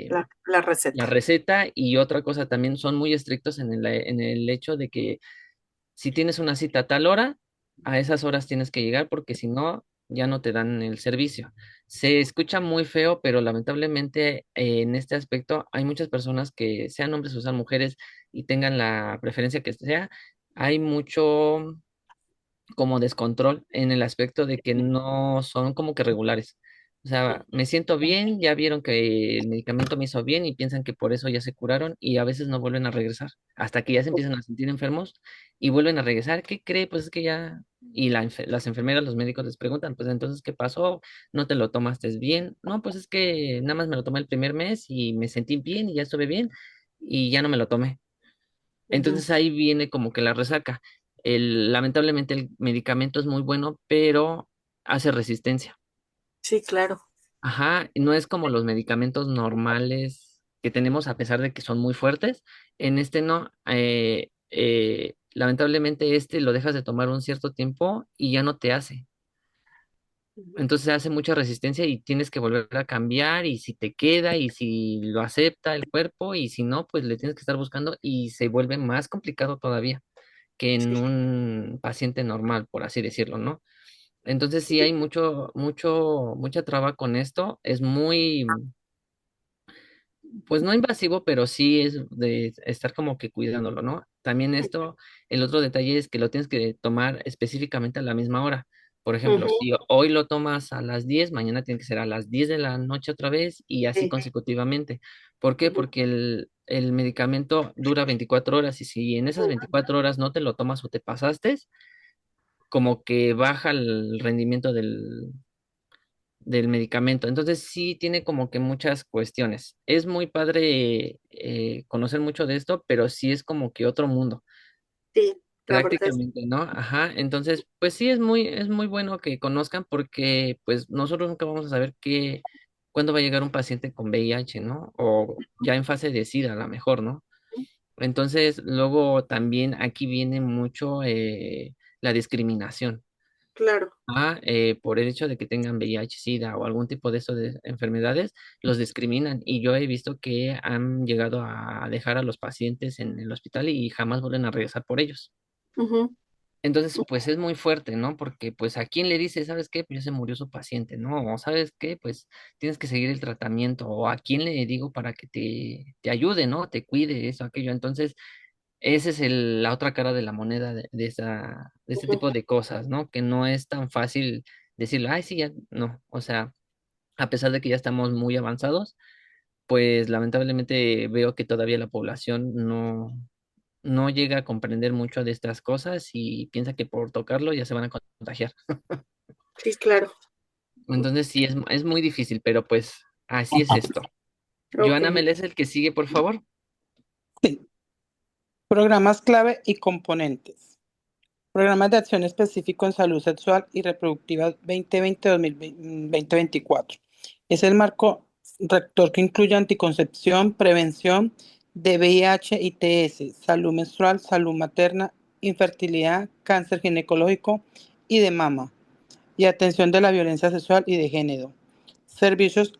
La la receta. receta y otra cosa también son muy estrictos en el hecho de que si tienes una cita a tal hora, a esas horas tienes que llegar porque si no, ya no te dan el servicio. Se escucha muy feo, pero lamentablemente en este aspecto hay muchas personas que sean hombres o sean mujeres y tengan la preferencia que sea. Hay mucho como descontrol en el aspecto de que no son como que regulares. O sea, me siento bien, ya vieron que el medicamento me hizo bien y piensan que por eso ya se curaron y a veces no vuelven a regresar, hasta que ya se empiezan a sentir enfermos y vuelven a regresar. ¿Qué cree? Pues es que ya... Y las enfermeras, los médicos les preguntan, pues entonces, ¿qué pasó? ¿No te lo tomaste bien? No, pues es que nada más me lo tomé el primer mes y me sentí bien y ya estuve bien y ya no me lo tomé. Ujú. Entonces ahí viene como que la resaca. Lamentablemente el medicamento es muy bueno, pero hace resistencia. Sí, claro. Ajá, no es como los medicamentos normales que tenemos a pesar de que son muy fuertes. En este no, lamentablemente este lo dejas de tomar un cierto tiempo y ya no te hace. Ujú. Entonces hace mucha resistencia y tienes que volver a cambiar y si te queda y si lo acepta el cuerpo y si no, pues le tienes que estar buscando y se vuelve más complicado todavía que en Sí, un paciente normal, por así decirlo, ¿no? Entonces sí sí. hay mucha traba con esto. Es muy, pues no invasivo, pero sí es de estar como que cuidándolo, ¿no? También esto, el otro detalle es que lo tienes que tomar específicamente a la misma hora. Por ejemplo, Ujú. si hoy lo tomas a las 10, mañana tiene que ser a las 10 de la noche otra vez y así Sí. consecutivamente. ¿Por qué? Ujú. Porque el medicamento dura 24 horas y si en esas 24 horas no te lo tomas o te pasaste, como que baja el rendimiento del medicamento. Entonces sí tiene como que muchas cuestiones. Es muy padre conocer mucho de esto, pero sí es como que otro mundo, Sí, la verdad es. prácticamente, ¿no? Ajá. Entonces, pues sí es muy bueno que conozcan porque pues nosotros nunca vamos a saber cuándo va a llegar un paciente con VIH, ¿no? O ya en fase de SIDA, a lo mejor, ¿no? Entonces, luego también aquí viene mucho la discriminación. Claro. Por el hecho de que tengan VIH, SIDA o algún tipo de eso de enfermedades, los discriminan. Y yo he visto que han llegado a dejar a los pacientes en el hospital y jamás vuelven a regresar por ellos. Ujú. Entonces, pues es muy fuerte, ¿no? Porque pues a quién le dice, ¿sabes qué? Pues ya se murió su paciente, ¿no? O ¿sabes qué? Pues tienes que seguir el tratamiento. O a quién le digo para que te ayude, ¿no? Te cuide, eso, aquello. Entonces, esa es la otra cara de la moneda de este Ujú. tipo de cosas, ¿no? Que no es tan fácil decirlo, ay, sí, ya, no. O sea, a pesar de que ya estamos muy avanzados, pues lamentablemente veo que todavía la población no llega a comprender mucho de estas cosas y piensa que por tocarlo ya se van a contagiar. Sí, claro. Entonces sí, es muy difícil, pero pues así es esto. Ok. Joana Melés, el que sigue, por favor. Sí. Programas clave y componentes. Programas de acción específico en salud sexual y reproductiva 2020-2024. Es el marco rector que incluye anticoncepción, prevención de VIH y TS, salud menstrual, salud materna, infertilidad, cáncer ginecológico y de mama, y atención de la violencia sexual y de género. Servicios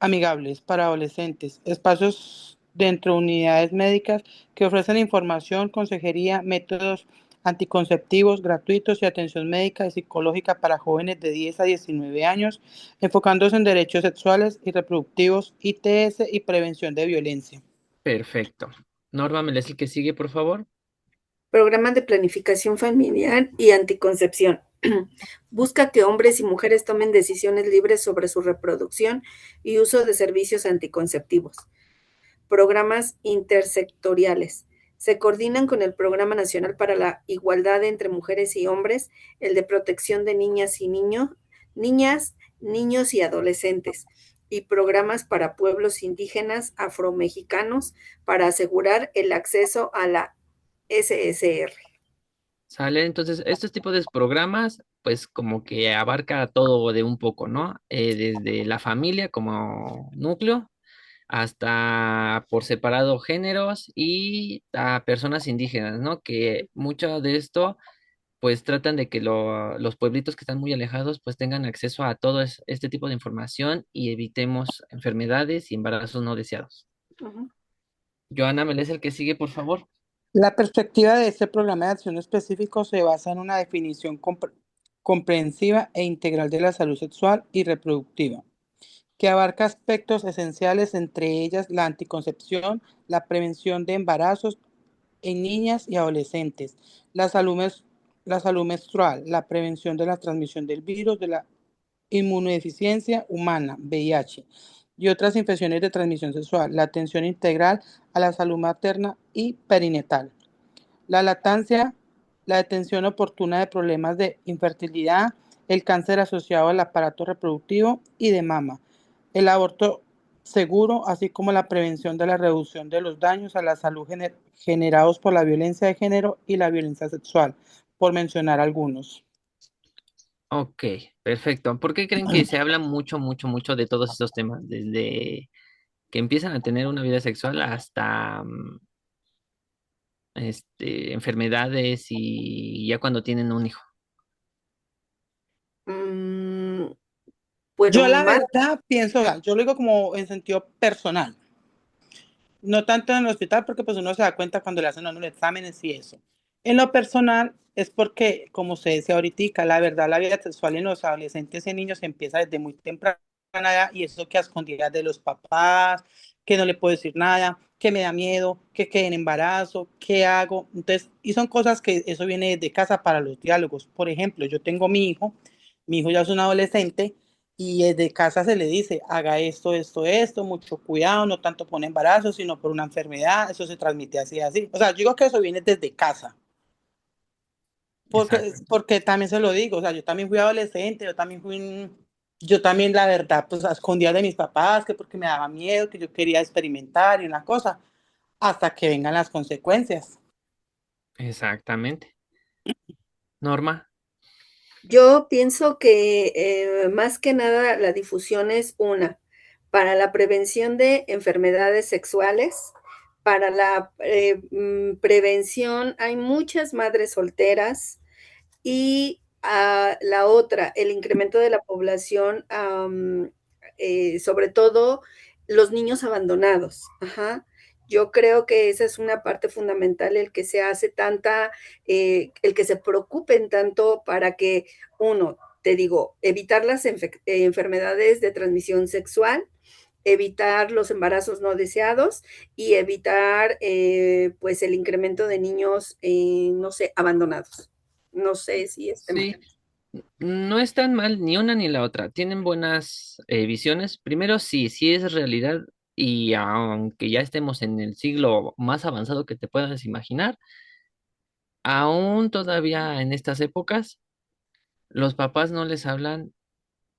amigables para adolescentes, espacios dentro de unidades médicas que ofrecen información, consejería, métodos anticonceptivos gratuitos y atención médica y psicológica para jóvenes de 10 a 19 años, enfocándose en derechos sexuales y reproductivos, ITS y prevención de violencia. Perfecto. Norma Melés, el que sigue, por favor. Programas de planificación familiar y anticoncepción. Busca que hombres y mujeres tomen decisiones libres sobre su reproducción y uso de servicios anticonceptivos. Programas intersectoriales. Se coordinan con el Programa Nacional para la Igualdad entre Mujeres y Hombres, el de protección de niñas y niñas, niños y adolescentes, y programas para pueblos indígenas afromexicanos para asegurar el acceso a la SSR. Sale, entonces, estos tipos de programas, pues como que abarca todo de un poco, ¿no? Desde la familia como núcleo hasta por separado géneros y a personas indígenas, ¿no? Que mucho de esto, pues tratan de que los pueblitos que están muy alejados, pues tengan acceso a todo este tipo de información y evitemos enfermedades y embarazos no deseados. Ujú. Joana Melés, el que sigue, por favor. La perspectiva de este programa de acción específico se basa en una definición comprensiva e integral de la salud sexual y reproductiva, que abarca aspectos esenciales, entre ellas la anticoncepción, la prevención de embarazos en niñas y adolescentes, la salud, la salud menstrual, la prevención de la transmisión del virus, de la inmunodeficiencia humana, VIH, y otras infecciones de transmisión sexual, la atención integral a la salud materna y perinatal, la lactancia, la detención oportuna de problemas de infertilidad, el cáncer asociado al aparato reproductivo y de mama, el aborto seguro, así como la prevención de la reducción de los daños a la salud generados por la violencia de género y la violencia sexual, por mencionar algunos. Ok, perfecto. ¿Por qué creen que se habla mucho, mucho, mucho de todos estos temas? Desde que empiezan a tener una vida sexual hasta enfermedades y ya cuando tienen un hijo. Mm, bueno, Yo la más, verdad pienso, yo lo digo como en sentido personal. No tanto en el hospital porque pues uno se da cuenta cuando le hacen a uno los exámenes y eso. En lo personal es porque, como se decía ahorita, la verdad la vida sexual en los adolescentes y niños empieza desde muy temprana edad y eso que a escondidas de los papás, que no le puedo decir nada, que me da miedo, que quede en embarazo, qué hago. Entonces, y son cosas que eso viene de casa para los diálogos. Por ejemplo, yo tengo mi hijo ya es un adolescente y desde casa se le dice, haga esto, esto, esto, mucho cuidado, no tanto por un embarazo, sino por una enfermedad, eso se transmite así, así. O sea, yo digo que eso viene desde casa, Exacto. porque también se lo digo, o sea, yo también fui adolescente, yo también la verdad, pues a escondidas de mis papás, que porque me daba miedo, que yo quería experimentar y una cosa, hasta que vengan las consecuencias. Exactamente. Norma. yo pienso que más que nada la difusión es una, para la prevención de enfermedades sexuales, para la prevención, hay muchas madres solteras Y la otra, el incremento de la población, sobre todo los niños abandonados. Ajá. Yo creo que esa es una parte fundamental, el que se hace tanta, el que se preocupen tanto para que, uno, te digo, evitar las enfermedades de transmisión sexual, evitar los embarazos no deseados y evitar pues el incremento de niños, no sé, abandonados. No sé si esté mal. Sí, no es tan mal ni una ni la otra. Tienen buenas visiones. Primero, sí, sí es realidad y aunque ya estemos en el siglo más avanzado que te puedas imaginar, aún todavía en estas épocas, los papás no les hablan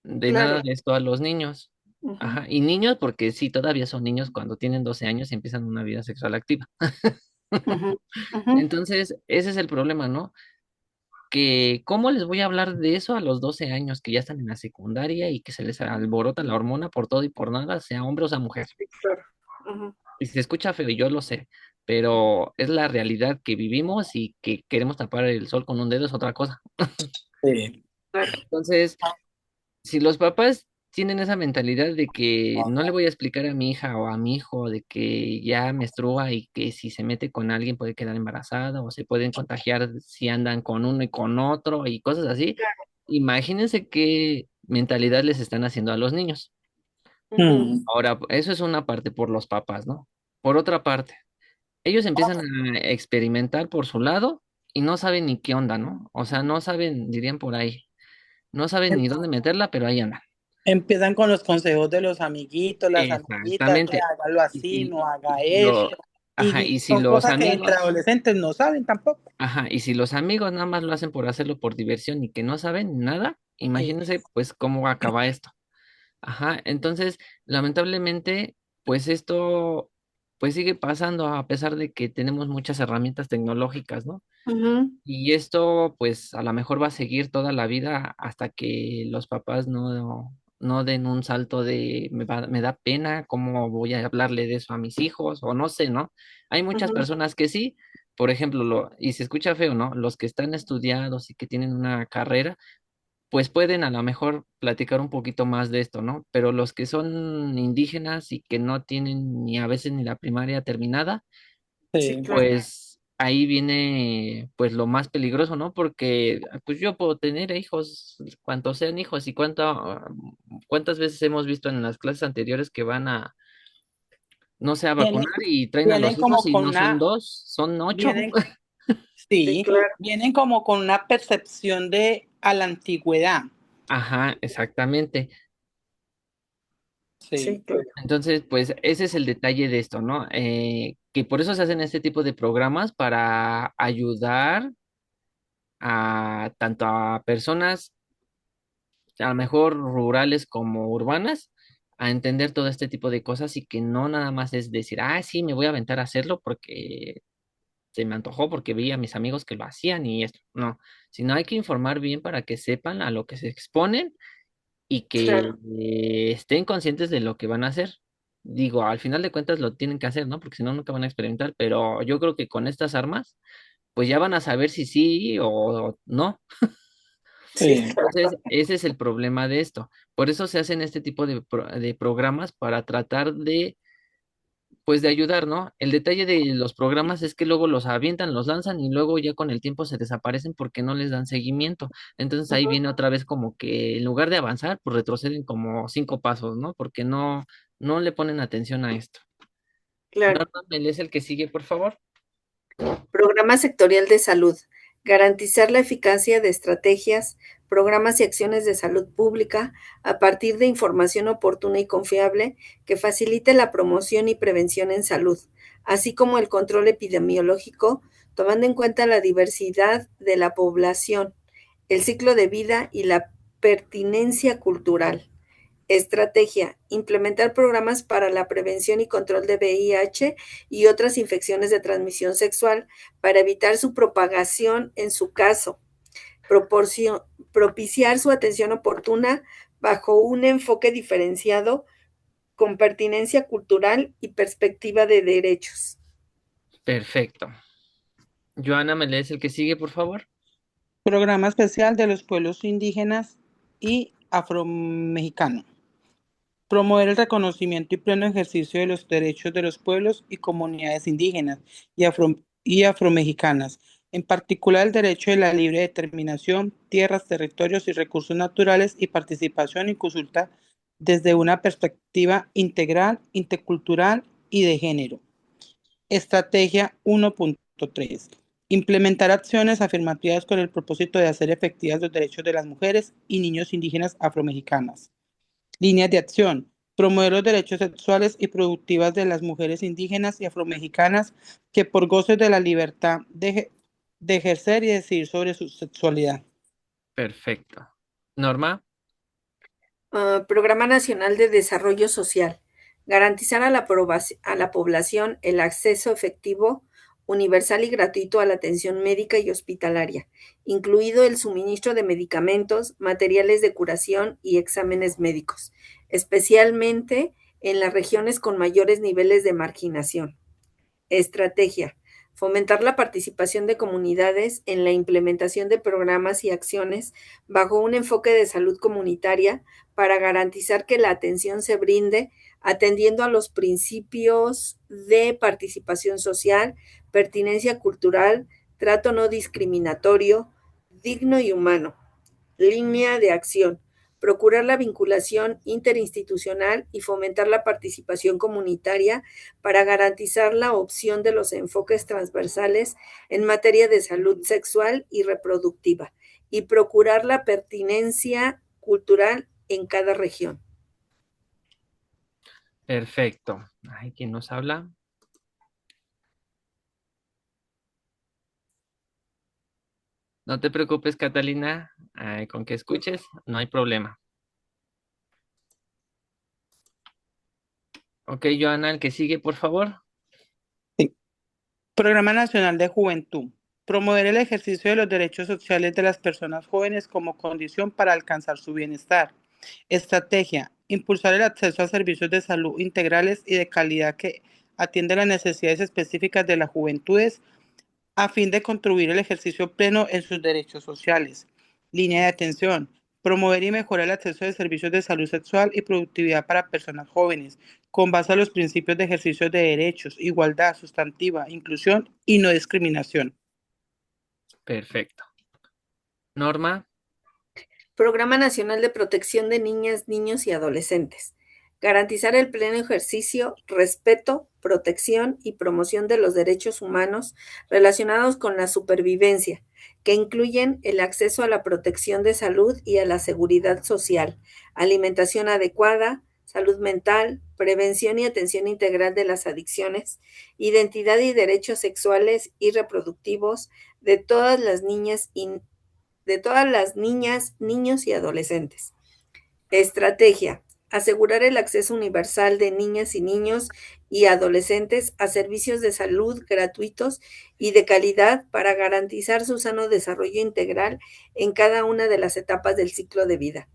de Claro. nada de esto a los niños. Ujú, Ajá, y niños porque sí, todavía son niños cuando tienen 12 años y empiezan una vida sexual activa. ujú, ujú. Entonces, ese es el problema, ¿no? Que cómo les voy a hablar de eso a los 12 años que ya están en la secundaria y que se les alborota la hormona por todo y por nada, sea hombre o sea mujer. Sí, claro. Ujú, Y se escucha feo, y yo lo sé, pero es la realidad que vivimos y que queremos tapar el sol con un dedo es otra cosa. Sí. claro. Entonces, si los papás tienen esa mentalidad de que no le voy a explicar a mi hija o a mi hijo de que ya menstrua y que si se mete con alguien puede quedar embarazada o se pueden contagiar si andan con uno y con otro y cosas así, imagínense qué mentalidad les están haciendo a los niños. Ujú, Mm. Ahora, eso es una parte por los papás, ¿no? Por otra parte, ellos empiezan a experimentar por su lado y no saben ni qué onda, ¿no? O sea, no saben, dirían por ahí, no saben Em- ni dónde meterla, pero ahí andan. Empiezan con los consejos de los amiguitos, las amiguitas, que Exactamente. hágalo Y así, si no haga lo, eso. ajá, Y y si son los cosas que entre amigos, adolescentes no saben tampoco. ajá, y si los amigos nada más lo hacen por hacerlo por diversión y que no saben nada, Sí. imagínense pues cómo acaba esto. Ajá, entonces, lamentablemente, pues esto pues sigue pasando a pesar de que tenemos muchas herramientas tecnológicas, ¿no? ujú, Y esto, pues, a lo mejor va a seguir toda la vida hasta que los papás no den un salto de me da pena, ¿cómo voy a hablarle de eso a mis hijos? O no sé, ¿no? Hay muchas ujú, personas que sí, por ejemplo, y se escucha feo, ¿no? Los que están estudiados y que tienen una carrera, pues pueden a lo mejor platicar un poquito más de esto, ¿no? Pero los que son indígenas y que no tienen ni a veces ni la primaria terminada, sí, Sí. claro. pues ahí viene pues lo más peligroso, ¿no? Porque pues yo puedo tener hijos, cuantos sean hijos y cuántas veces hemos visto en las clases anteriores que van a, no sé, a Vienen, vacunar y traen a vienen los hijos como y con no son una, dos, son 8. vienen, Sí, sí, claro. vienen como con una percepción de a la antigüedad. Ajá, exactamente. Sí, Sí. claro. Entonces, pues ese es el detalle de esto, ¿no? Que por eso se hacen este tipo de programas para ayudar a tanto a personas a lo mejor rurales como urbanas, a entender todo este tipo de cosas y que no nada más es decir, ah, sí, me voy a aventar a hacerlo porque se me antojó, porque vi a mis amigos que lo hacían y esto. No, sino hay que informar bien para que sepan a lo que se exponen y que Claro. estén conscientes de lo que van a hacer. Digo, al final de cuentas lo tienen que hacer, ¿no? Porque si no, nunca van a experimentar, pero yo creo que con estas armas, pues ya van a saber si sí o no. Sí, Sí. Entonces, ese es el problema de esto. Por eso se hacen este tipo de programas para tratar de, pues, de ayudar, ¿no? El detalle de los programas es que luego los avientan, los lanzan y luego ya con el tiempo se desaparecen porque no les dan seguimiento. Entonces ahí ujú, viene otra vez como que en lugar de avanzar, pues retroceden como 5 pasos, ¿no? Porque no le ponen atención a esto. claro. Norma, ¿me lees el que sigue, por favor? Programa sectorial de salud. Garantizar la eficacia de estrategias, programas y acciones de salud pública a partir de información oportuna y confiable que facilite la promoción y prevención en salud, así como el control epidemiológico, tomando en cuenta la diversidad de la población, el ciclo de vida y la pertinencia cultural. Estrategia: implementar programas para la prevención y control de VIH y otras infecciones de transmisión sexual para evitar su propagación en su caso. Propiciar su atención oportuna bajo un enfoque diferenciado con pertinencia cultural y perspectiva de derechos. Perfecto. Joana, ¿me lees el que sigue, por favor? Programa especial de los pueblos indígenas y afromexicanos. Promover el reconocimiento y pleno ejercicio de los derechos de los pueblos y comunidades indígenas y afromexicanas, en particular el derecho de la libre determinación, tierras, territorios y recursos naturales y participación y consulta desde una perspectiva integral, intercultural y de género. Estrategia 1.3. Implementar acciones afirmativas con el propósito de hacer efectivas los derechos de las mujeres y niños indígenas afromexicanas. Líneas de acción. Promover los derechos sexuales y productivas de las mujeres indígenas y afromexicanas que por goce de la libertad de ejercer y decidir sobre su sexualidad. Perfecto. Norma. Programa Nacional de Desarrollo Social. Garantizar a la población el acceso efectivo, universal y gratuito a la atención médica y hospitalaria, incluido el suministro de medicamentos, materiales de curación y exámenes médicos, especialmente en las regiones con mayores niveles de marginación. Estrategia. Fomentar la participación de comunidades en la implementación de programas y acciones bajo un enfoque de salud comunitaria para garantizar que la atención se brinde atendiendo a los principios de participación social, pertinencia cultural, trato no discriminatorio, digno y humano. Línea de acción. Procurar la vinculación interinstitucional y fomentar la participación comunitaria para garantizar la opción de los enfoques transversales en materia de salud sexual y reproductiva y procurar la pertinencia cultural en cada región. Perfecto. Ay, ¿quién nos habla? No te preocupes, Catalina. Ay, con que escuches, no hay problema. Ok, Joana, el que sigue, por favor. Sí. Programa Nacional de Juventud. Promover el ejercicio de los derechos sociales de las personas jóvenes como condición para alcanzar su bienestar. Estrategia. Impulsar el acceso a servicios de salud integrales y de calidad que atienden las necesidades específicas de las juventudes a fin de contribuir al ejercicio pleno en sus derechos sociales. Línea de atención. Promover y mejorar el acceso de servicios de salud sexual y productividad para personas jóvenes, con base a los principios de ejercicio de derechos, igualdad sustantiva, inclusión y no discriminación. Perfecto. Norma. Programa Nacional de Protección de Niñas, Niños y Adolescentes. Garantizar el pleno ejercicio, respeto, protección y promoción de los derechos humanos relacionados con la supervivencia, que incluyen el acceso a la protección de salud y a la seguridad social, alimentación adecuada, salud mental, prevención y atención integral de las adicciones, identidad y derechos sexuales y reproductivos de todas las niñas niños y adolescentes. Estrategia. Asegurar el acceso universal de niñas y niños y adolescentes a servicios de salud gratuitos y de calidad para garantizar su sano desarrollo integral en cada una de las etapas del ciclo de vida.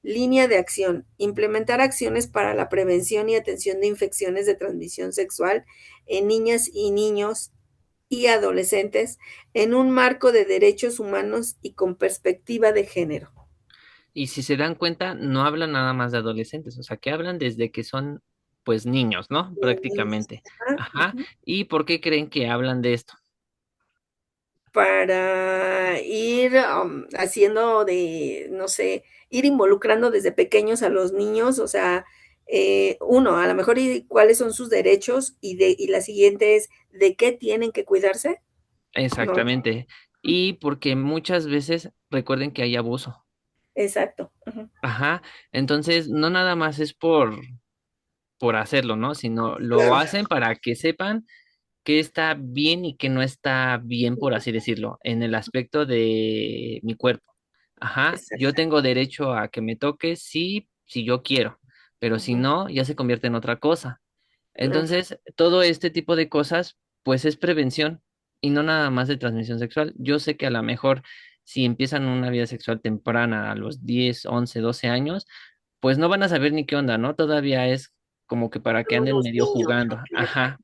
Línea de acción. Implementar acciones para la prevención y atención de infecciones de transmisión sexual en niñas y niños y adolescentes en un marco de derechos humanos y con perspectiva de género. Y si se dan cuenta, no hablan nada más de adolescentes, o sea, que hablan desde que son, pues, niños, ¿no? Prácticamente. Ajá. ¿Y por qué creen que hablan de esto? Para ir haciendo de, no sé, ir involucrando desde pequeños a los niños, o sea, uno, a lo mejor y cuáles son sus derechos y la siguiente es de qué tienen que cuidarse. No, Exactamente. Y porque muchas veces recuerden que hay abuso. exacto. Ujú. Ajá. Entonces, no nada más es por hacerlo, ¿no? Sino lo Claro. hacen para que sepan qué está bien y qué no está bien, por así decirlo, en el aspecto de mi cuerpo. Ajá, yo Exacto. tengo derecho a que me toque sí, si yo quiero, pero si Ujú. no, ya se convierte en otra cosa. Claro. Entonces, todo este tipo de cosas, pues es prevención y no nada más de transmisión sexual. Yo sé que a lo mejor si empiezan una vida sexual temprana a los 10, 11, 12 años, pues no van a saber ni qué onda, ¿no? Todavía es como que para que Son anden unos medio niños, jugando. ¿no? Ajá.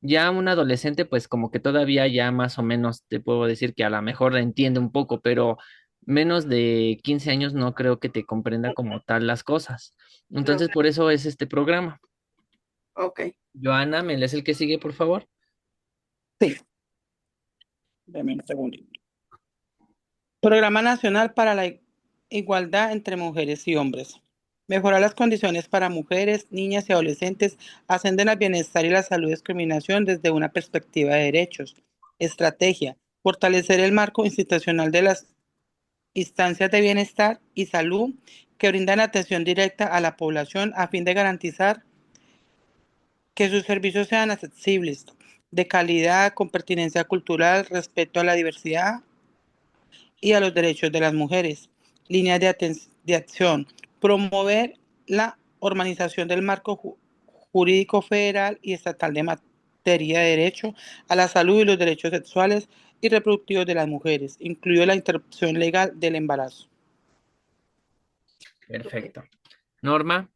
Ya un adolescente, pues como que todavía ya más o menos te puedo decir que a lo mejor entiende un poco, pero menos de 15 años no creo que te comprenda como tal las cosas. No, Entonces, por eso es este programa. ok. Joana, ¿me lees el que sigue, por favor? Sí, dame un segundito. Programa Nacional para la Igualdad entre Mujeres y Hombres. Mejorar las condiciones para mujeres, niñas y adolescentes ascenden al bienestar y la salud y discriminación desde una perspectiva de derechos. Estrategia. Fortalecer el marco institucional de las instancias de bienestar y salud que brindan atención directa a la población a fin de garantizar que sus servicios sean accesibles, de calidad, con pertinencia cultural, respeto a la diversidad y a los derechos de las mujeres. Líneas de acción. Promover la organización del marco jurídico federal y estatal de materia de derecho a la salud y los derechos sexuales y reproductivos de las mujeres, incluido la interrupción legal del embarazo. Perfecto. Norma,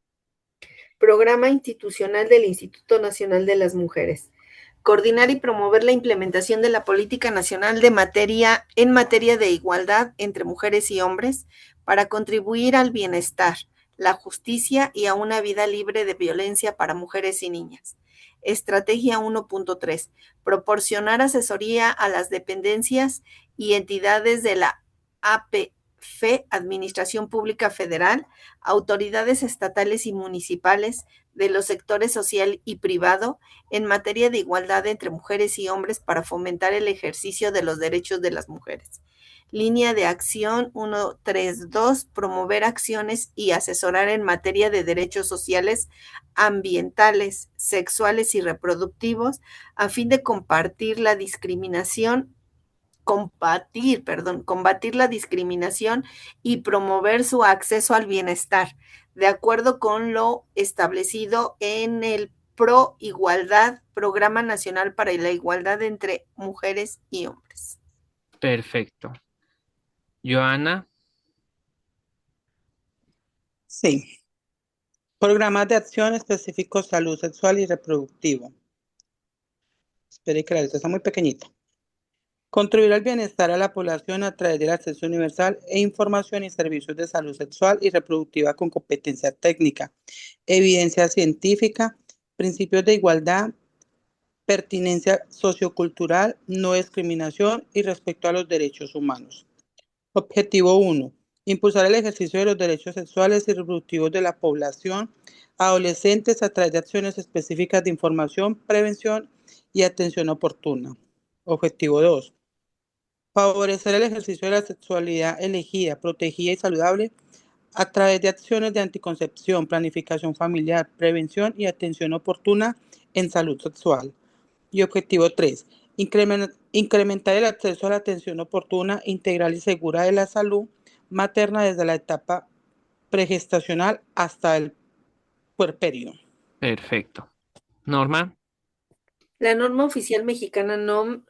Programa institucional del Instituto Nacional de las Mujeres. Coordinar y promover la implementación de la política nacional en materia de igualdad entre mujeres y hombres para contribuir al bienestar, la justicia y a una vida libre de violencia para mujeres y niñas. Estrategia 1.3. Proporcionar asesoría a las dependencias y entidades de la APF, Administración Pública Federal, autoridades estatales y municipales, de los sectores social y privado, en materia de igualdad entre mujeres y hombres para fomentar el ejercicio de los derechos de las mujeres. Línea de acción 132, promover acciones y asesorar en materia de derechos sociales, ambientales, sexuales y reproductivos, a fin de combatir la discriminación y promover su acceso al bienestar, de acuerdo con lo establecido en el Pro Igualdad, Programa Nacional para la Igualdad entre Mujeres y Hombres. perfecto. Joana, Sí. Programas de acción específicos salud sexual y reproductivo. Espere que la letra está muy pequeñita. Contribuir al bienestar a la población a través del acceso universal e información y servicios de salud sexual y reproductiva con competencia técnica, evidencia científica, principios de igualdad, pertinencia sociocultural, no discriminación y respeto a los derechos humanos. Objetivo 1. Impulsar el ejercicio de los derechos sexuales y reproductivos de la población adolescentes a través de acciones específicas de información, prevención y atención oportuna. Objetivo 2. Favorecer el ejercicio de la sexualidad elegida, protegida y saludable a través de acciones de anticoncepción, planificación familiar, prevención y atención oportuna en salud sexual. Y objetivo 3. Incrementar el acceso a la atención oportuna, integral y segura de la salud materna desde la etapa pregestacional hasta el puerperio. perfecto. Norma, La norma oficial mexicana NOM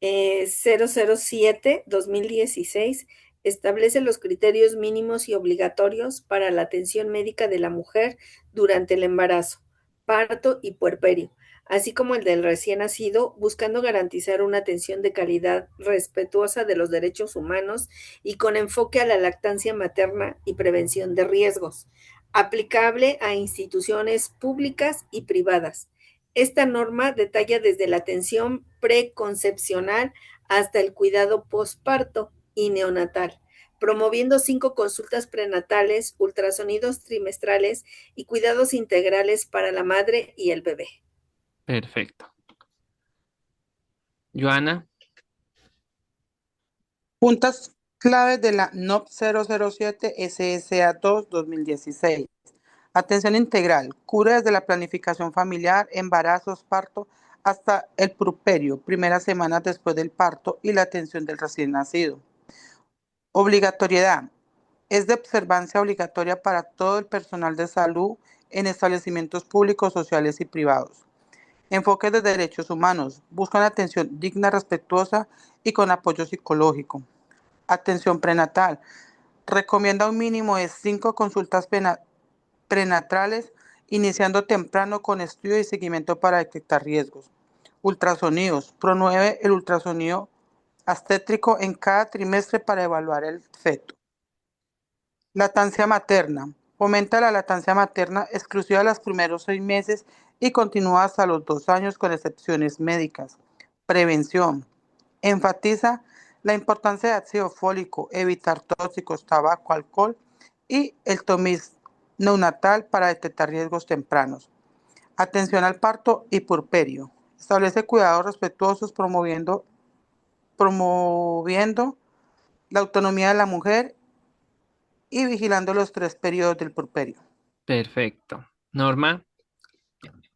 007-2016 establece los criterios mínimos y obligatorios para la atención médica de la mujer durante el embarazo, parto y puerperio, así como el del recién nacido, buscando garantizar una atención de calidad respetuosa de los derechos humanos y con enfoque a la lactancia materna y prevención de riesgos, aplicable a instituciones públicas y privadas. Esta norma detalla desde la atención preconcepcional hasta el cuidado posparto y neonatal, promoviendo 5 consultas prenatales, ultrasonidos trimestrales y cuidados integrales para la madre y el bebé. perfecto. Joana, Puntas claves de la NOP 007 SSA2 2016. Atención integral, cura desde la planificación familiar, embarazos, parto, hasta el puerperio, primeras semanas después del parto y la atención del recién nacido. Obligatoriedad, es de observancia obligatoria para todo el personal de salud en establecimientos públicos, sociales y privados. Enfoques de derechos humanos, buscan atención digna, respetuosa y con apoyo psicológico. Atención prenatal, recomienda un mínimo de 5 consultas prenatales, iniciando temprano con estudio y seguimiento para detectar riesgos. Ultrasonidos. Promueve el ultrasonido obstétrico en cada trimestre para evaluar el feto. Lactancia materna. Fomenta la lactancia materna exclusiva los primeros 6 meses y continúa hasta los 2 años con excepciones médicas. Prevención. Enfatiza la importancia de ácido fólico, evitar tóxicos, tabaco, alcohol y el tomis neonatal para detectar riesgos tempranos. Atención al parto y puerperio. Establece cuidados respetuosos promoviendo la autonomía de la mujer y vigilando los 3 periodos del puerperio. Perfecto. Norma.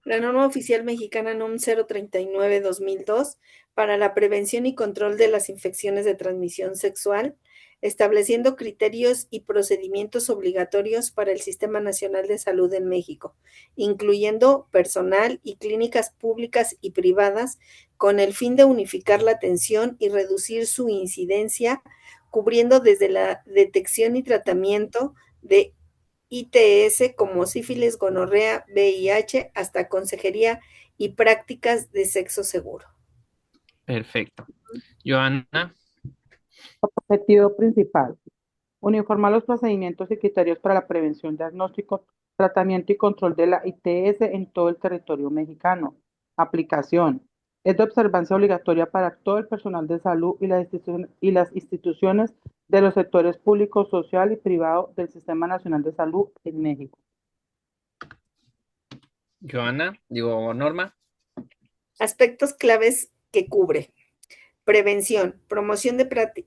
La norma oficial mexicana NOM 039-2002 para la prevención y control de las infecciones de transmisión sexual, estableciendo criterios y procedimientos obligatorios para el Sistema Nacional de Salud en México, incluyendo personal y clínicas públicas y privadas, con el fin de unificar la atención y reducir su incidencia, cubriendo desde la detección y tratamiento de ITS como sífilis, gonorrea, VIH, hasta consejería y prácticas de sexo seguro. Perfecto. Joana. Objetivo principal. Uniformar los procedimientos y criterios para la prevención, diagnóstico, tratamiento y control de la ITS en todo el territorio mexicano. Aplicación. Es de observancia obligatoria para todo el personal de salud y las instituciones de los sectores público, social y privado del Sistema Nacional de Salud en México. Norma. Aspectos claves que cubre. Prevención, promoción de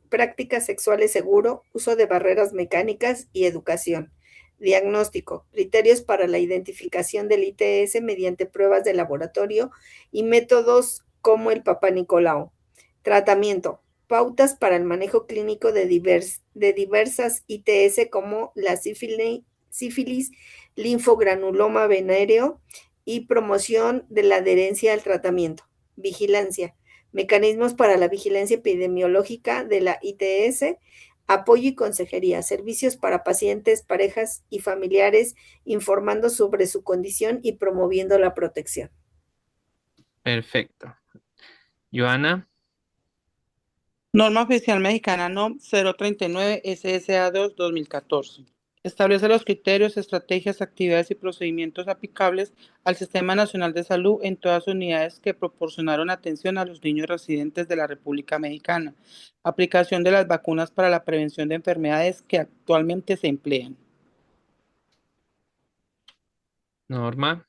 prácticas sexuales seguro, uso de barreras mecánicas y educación. Diagnóstico, criterios para la identificación del ITS mediante pruebas de laboratorio y métodos como el Papá Nicolau. Tratamiento, pautas para el manejo clínico de diversas ITS como la sífilis, linfogranuloma venéreo y promoción de la adherencia al tratamiento. Vigilancia, mecanismos para la vigilancia epidemiológica de la ITS, apoyo y consejería, servicios para pacientes, parejas y familiares, informando sobre su condición y promoviendo la protección. Perfecto. Joana. Norma oficial mexicana NOM 039 SSA2 2014. Establece los criterios, estrategias, actividades y procedimientos aplicables al Sistema Nacional de Salud en todas las unidades que proporcionaron atención a los niños residentes de la República Mexicana. Aplicación de las vacunas para la prevención de enfermedades que actualmente se emplean. Norma.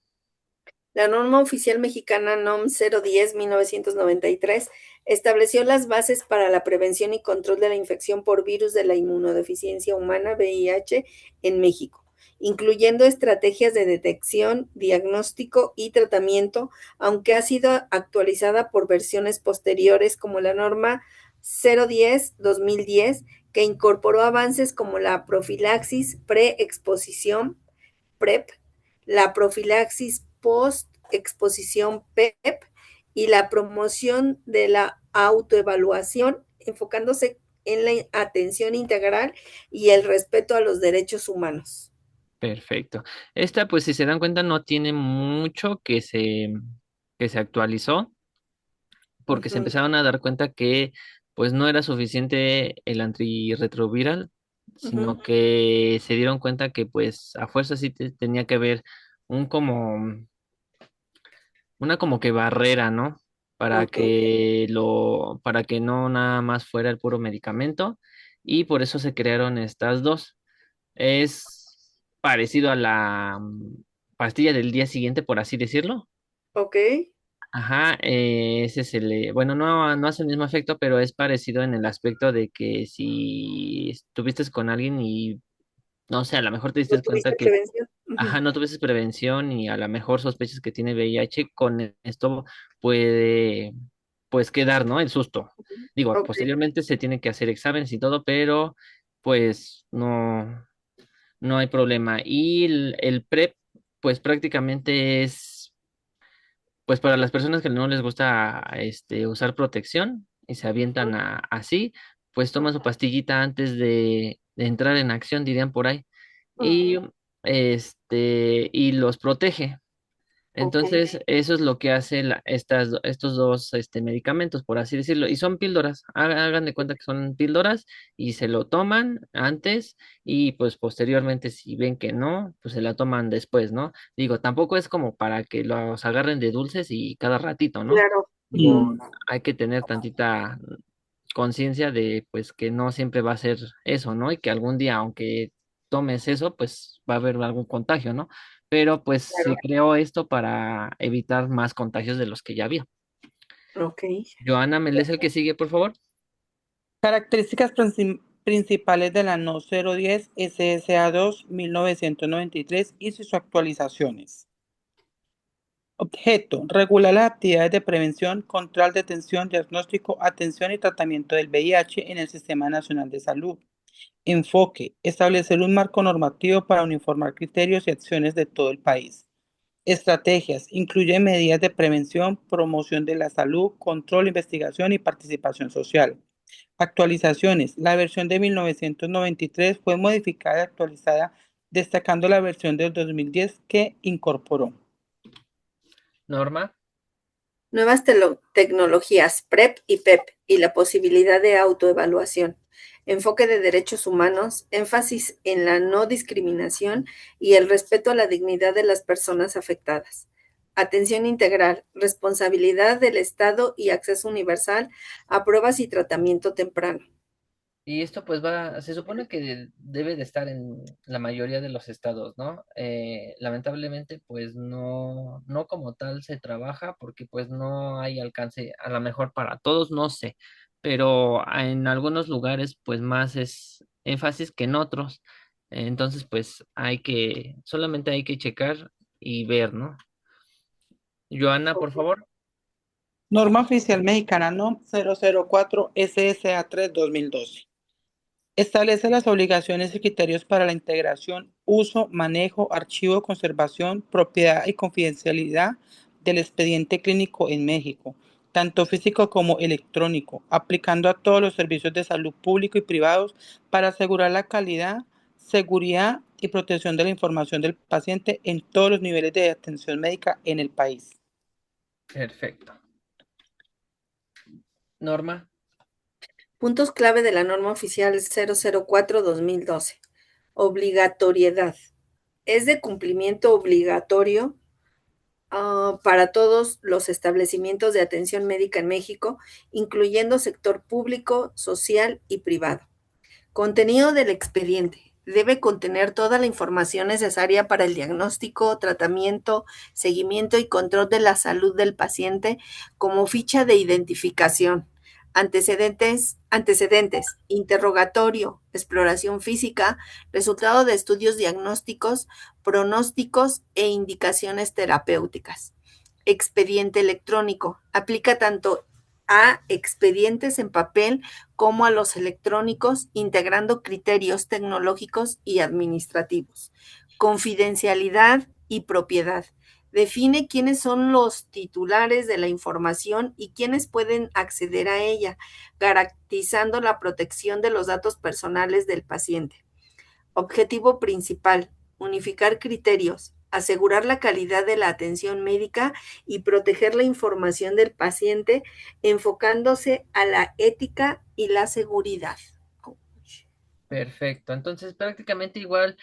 La norma oficial mexicana NOM 010-1993 estableció las bases para la prevención y control de la infección por virus de la inmunodeficiencia humana, VIH, en México, incluyendo estrategias de detección, diagnóstico y tratamiento, aunque ha sido actualizada por versiones posteriores como la norma 010-2010, que incorporó avances como la profilaxis pre-exposición, PrEP, la profilaxis post-exposición PEP y la promoción de la autoevaluación, enfocándose en la atención integral y el respeto a los derechos humanos. Perfecto. Esta, pues, si se dan cuenta, no tiene mucho que se actualizó, porque se empezaron a dar cuenta que, pues, no era suficiente el antirretroviral, sino que se dieron cuenta que, pues, a fuerza sí tenía que haber un como una como que barrera, ¿no? Para que no nada más fuera el puro medicamento, y por eso se crearon estas dos. Es parecido a la pastilla del día siguiente, por así decirlo. Ok. Ajá, ese bueno, no hace el mismo efecto, pero es parecido en el aspecto de que si estuviste con alguien y no sé, a lo mejor te ¿No diste cuenta tuviste que, prevención? ajá, no tuvieses prevención y a lo mejor sospechas que tiene VIH, con esto puede, pues, quedar, ¿no? El susto. Digo, Ok. posteriormente se tiene que hacer exámenes y todo, pero pues no hay problema. Y el PrEP, pues prácticamente es, pues para las personas que no les gusta usar protección y se avientan así, pues toman su pastillita antes de entrar en acción, dirían por ahí, y y los protege. Ok, Entonces, eso es lo que hace estos dos medicamentos, por así decirlo, y son píldoras. Hagan de cuenta que son píldoras y se lo toman antes y pues posteriormente si ven que no, pues se la toman después, ¿no? Digo, tampoco es como para que los agarren de dulces y cada ratito, ¿no? claro. Digo, hay que tener tantita conciencia de pues que no siempre va a ser eso, ¿no? Y que algún día, aunque tomes eso, pues va a haber algún contagio, ¿no? Pero pues se creó esto para evitar más contagios de los que ya había. Ok. Joana, ¿me lees el que sigue, por favor? Características principales de la No 010 SSA2 1993 y sus actualizaciones. Objeto: regular las actividades de prevención, control, detención, diagnóstico, atención y tratamiento del VIH en el Sistema Nacional de Salud. Enfoque: establecer un marco normativo para uniformar criterios y acciones de todo el país. Estrategias: incluye medidas de prevención, promoción de la salud, control, investigación y participación social. Actualizaciones: la versión de 1993 fue modificada y actualizada, destacando la versión del 2010 que incorporó. Norma. Nuevas tecnologías PrEP y PEP y la posibilidad de autoevaluación. Enfoque de derechos humanos, énfasis en la no discriminación y el respeto a la dignidad de las personas afectadas. Atención integral, responsabilidad del Estado y acceso universal a pruebas y tratamiento temprano. Y esto pues se supone que debe de estar en la mayoría de los estados, ¿no? Lamentablemente pues no como tal se trabaja porque pues no hay alcance, a lo mejor para todos, no sé, pero en algunos lugares pues más es énfasis que en otros. Entonces pues solamente hay que checar y ver, ¿no? Joana, por favor. Norma Oficial Mexicana No. 004 SSA3 2012. Establece las obligaciones y criterios para la integración, uso, manejo, archivo, conservación, propiedad y confidencialidad del expediente clínico en México, tanto físico como electrónico, aplicando a todos los servicios de salud público y privados para asegurar la calidad, seguridad y protección de la información del paciente en todos los niveles de atención médica en el país. Perfecto. Norma. Puntos clave de la norma oficial 004-2012. Obligatoriedad. Es de cumplimiento obligatorio para todos los establecimientos de atención médica en México, incluyendo sector público, social y privado. Contenido del expediente. Debe contener toda la información necesaria para el diagnóstico, tratamiento, seguimiento y control de la salud del paciente, como ficha de identificación, antecedentes, interrogatorio, exploración física, resultado de estudios diagnósticos, pronósticos e indicaciones terapéuticas. Expediente electrónico. Aplica tanto a expedientes en papel como a los electrónicos, integrando criterios tecnológicos y administrativos. Confidencialidad y propiedad. Define quiénes son los titulares de la información y quiénes pueden acceder a ella, garantizando la protección de los datos personales del paciente. Objetivo principal: unificar criterios, asegurar la calidad de la atención médica y proteger la información del paciente, enfocándose a la ética y la seguridad. Perfecto. Entonces, prácticamente igual,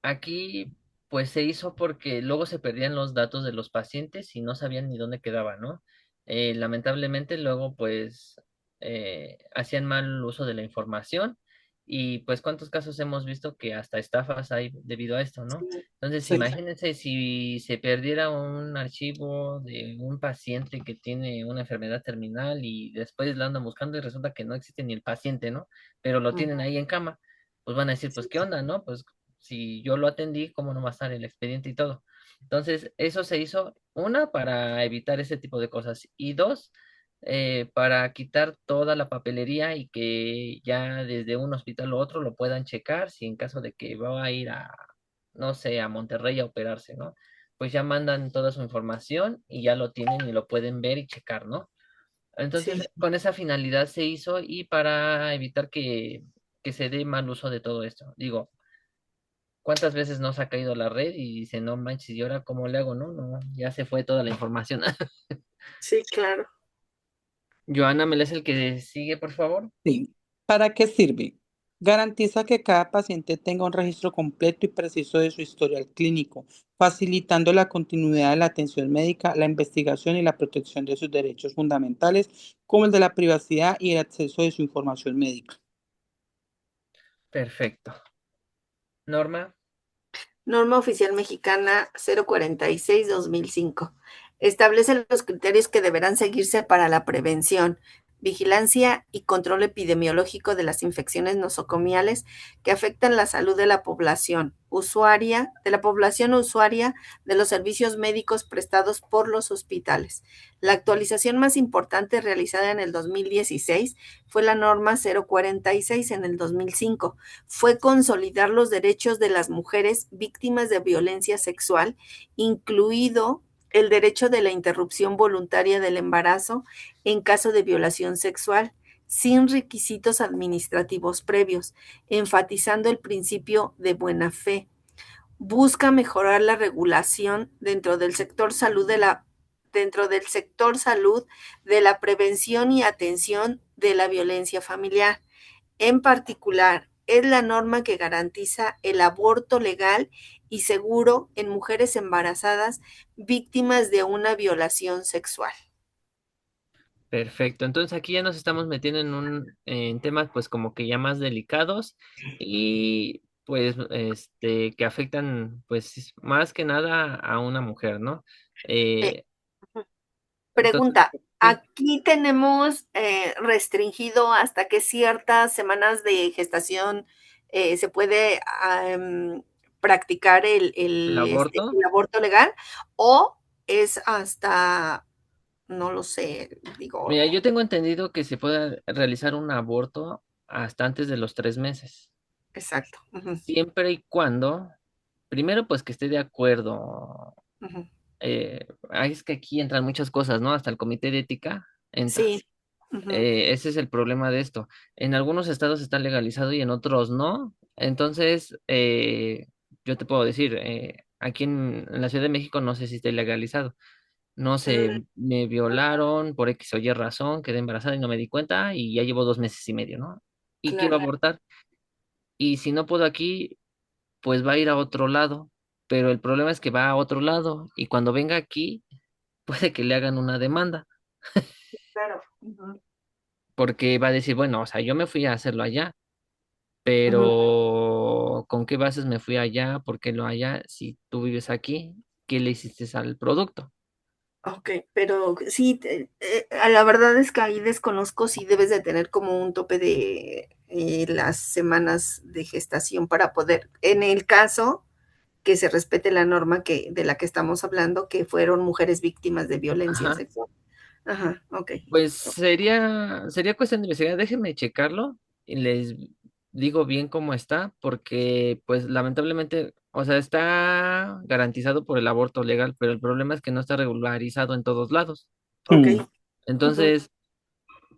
aquí pues se hizo porque luego se perdían los datos de los pacientes y no sabían ni dónde quedaban, ¿no? Lamentablemente luego pues hacían mal uso de la información y pues cuántos casos hemos visto que hasta estafas hay debido a esto, ¿no? Entonces, Sí. imagínense si se perdiera un archivo de un paciente que tiene una enfermedad terminal y después lo andan buscando y resulta que no existe ni el paciente, ¿no? Pero lo tienen ahí en cama, pues van a decir, pues, ¿qué onda, no? Pues si yo lo atendí, ¿cómo no va a estar el expediente y todo? Entonces, eso se hizo, una, para evitar ese tipo de cosas, y dos, para quitar toda la papelería y que ya desde un hospital u otro lo puedan checar, si en caso de que va a ir a, no sé, a Monterrey a operarse, ¿no? Pues ya mandan toda su información y ya lo tienen y lo pueden ver y checar, ¿no? Sí. Entonces, con esa finalidad se hizo y para evitar que se dé mal uso de todo esto. Digo, ¿Cuántas veces nos ha caído la red y dice, no manches, ¿y ahora cómo le hago? No, no, ya se fue toda la información. Sí, claro. Joana, ¿me lees el que sigue, por favor? Sí. ¿Para qué sirve? Garantiza que cada paciente tenga un registro completo y preciso de su historial clínico, facilitando la continuidad de la atención médica, la investigación y la protección de sus derechos fundamentales, como el de la privacidad y el acceso de su información médica. Perfecto. Norma, Norma Oficial Mexicana 046-2005. Establece los criterios que deberán seguirse para la prevención, vigilancia y control epidemiológico de las infecciones nosocomiales que afectan la salud de la población usuaria, de los servicios médicos prestados por los hospitales. La actualización más importante realizada en el 2016 fue la norma 046 en el 2005. Fue consolidar los derechos de las mujeres víctimas de violencia sexual, incluido el derecho de la interrupción voluntaria del embarazo en caso de violación sexual, sin requisitos administrativos previos, enfatizando el principio de buena fe. Busca mejorar la regulación dentro del sector salud de la prevención y atención de la violencia familiar. En particular, es la norma que garantiza el aborto legal y seguro en mujeres embarazadas víctimas de una violación sexual. perfecto. Entonces aquí ya nos estamos metiendo en temas pues como que ya más delicados y pues que afectan pues más que nada a una mujer, ¿no? Eh, Eh, entonces, Pregunta, sí, aquí tenemos restringido hasta qué ciertas semanas de gestación se puede practicar el aborto. el aborto legal o es hasta, no lo sé, Mira, digo, yo tengo entendido que se puede realizar un aborto hasta antes de los 3 meses, exacto. Ujú, siempre y cuando, primero pues que esté de acuerdo. ujú. Es que aquí entran muchas cosas, ¿no? Hasta el comité de ética entra. Sí. Ujú, Ese es el problema de esto. En algunos estados está legalizado y en otros no. Entonces, yo te puedo decir, aquí en la Ciudad de México no sé si está legalizado. No sé, mm, me violaron por X o Y razón, quedé embarazada y no me di cuenta y ya llevo 2 meses y medio, ¿no? Y quiero claro. abortar. Y si no puedo aquí, pues va a ir a otro lado. Pero el problema es que va a otro lado y cuando venga aquí, puede que le hagan una demanda. Claro. Ujú, Porque va a decir, bueno, o sea, yo me fui a hacerlo allá, ujú. pero ¿con qué bases me fui allá? ¿Por qué lo allá? Si tú vives aquí, ¿qué le hiciste al producto? Ok, pero sí, la verdad es que ahí desconozco si debes de tener como un tope de las semanas de gestación para poder, en el caso que se respete la norma de la que estamos hablando, que fueron mujeres víctimas de violencia Ajá. sexual. Ajá, ok. Pues sería cuestión de investigar. Déjenme checarlo y les digo bien cómo está, porque pues lamentablemente, o sea, está garantizado por el aborto legal, pero el problema es que no está regularizado en todos lados. Ok. Mm. Ujú, Entonces,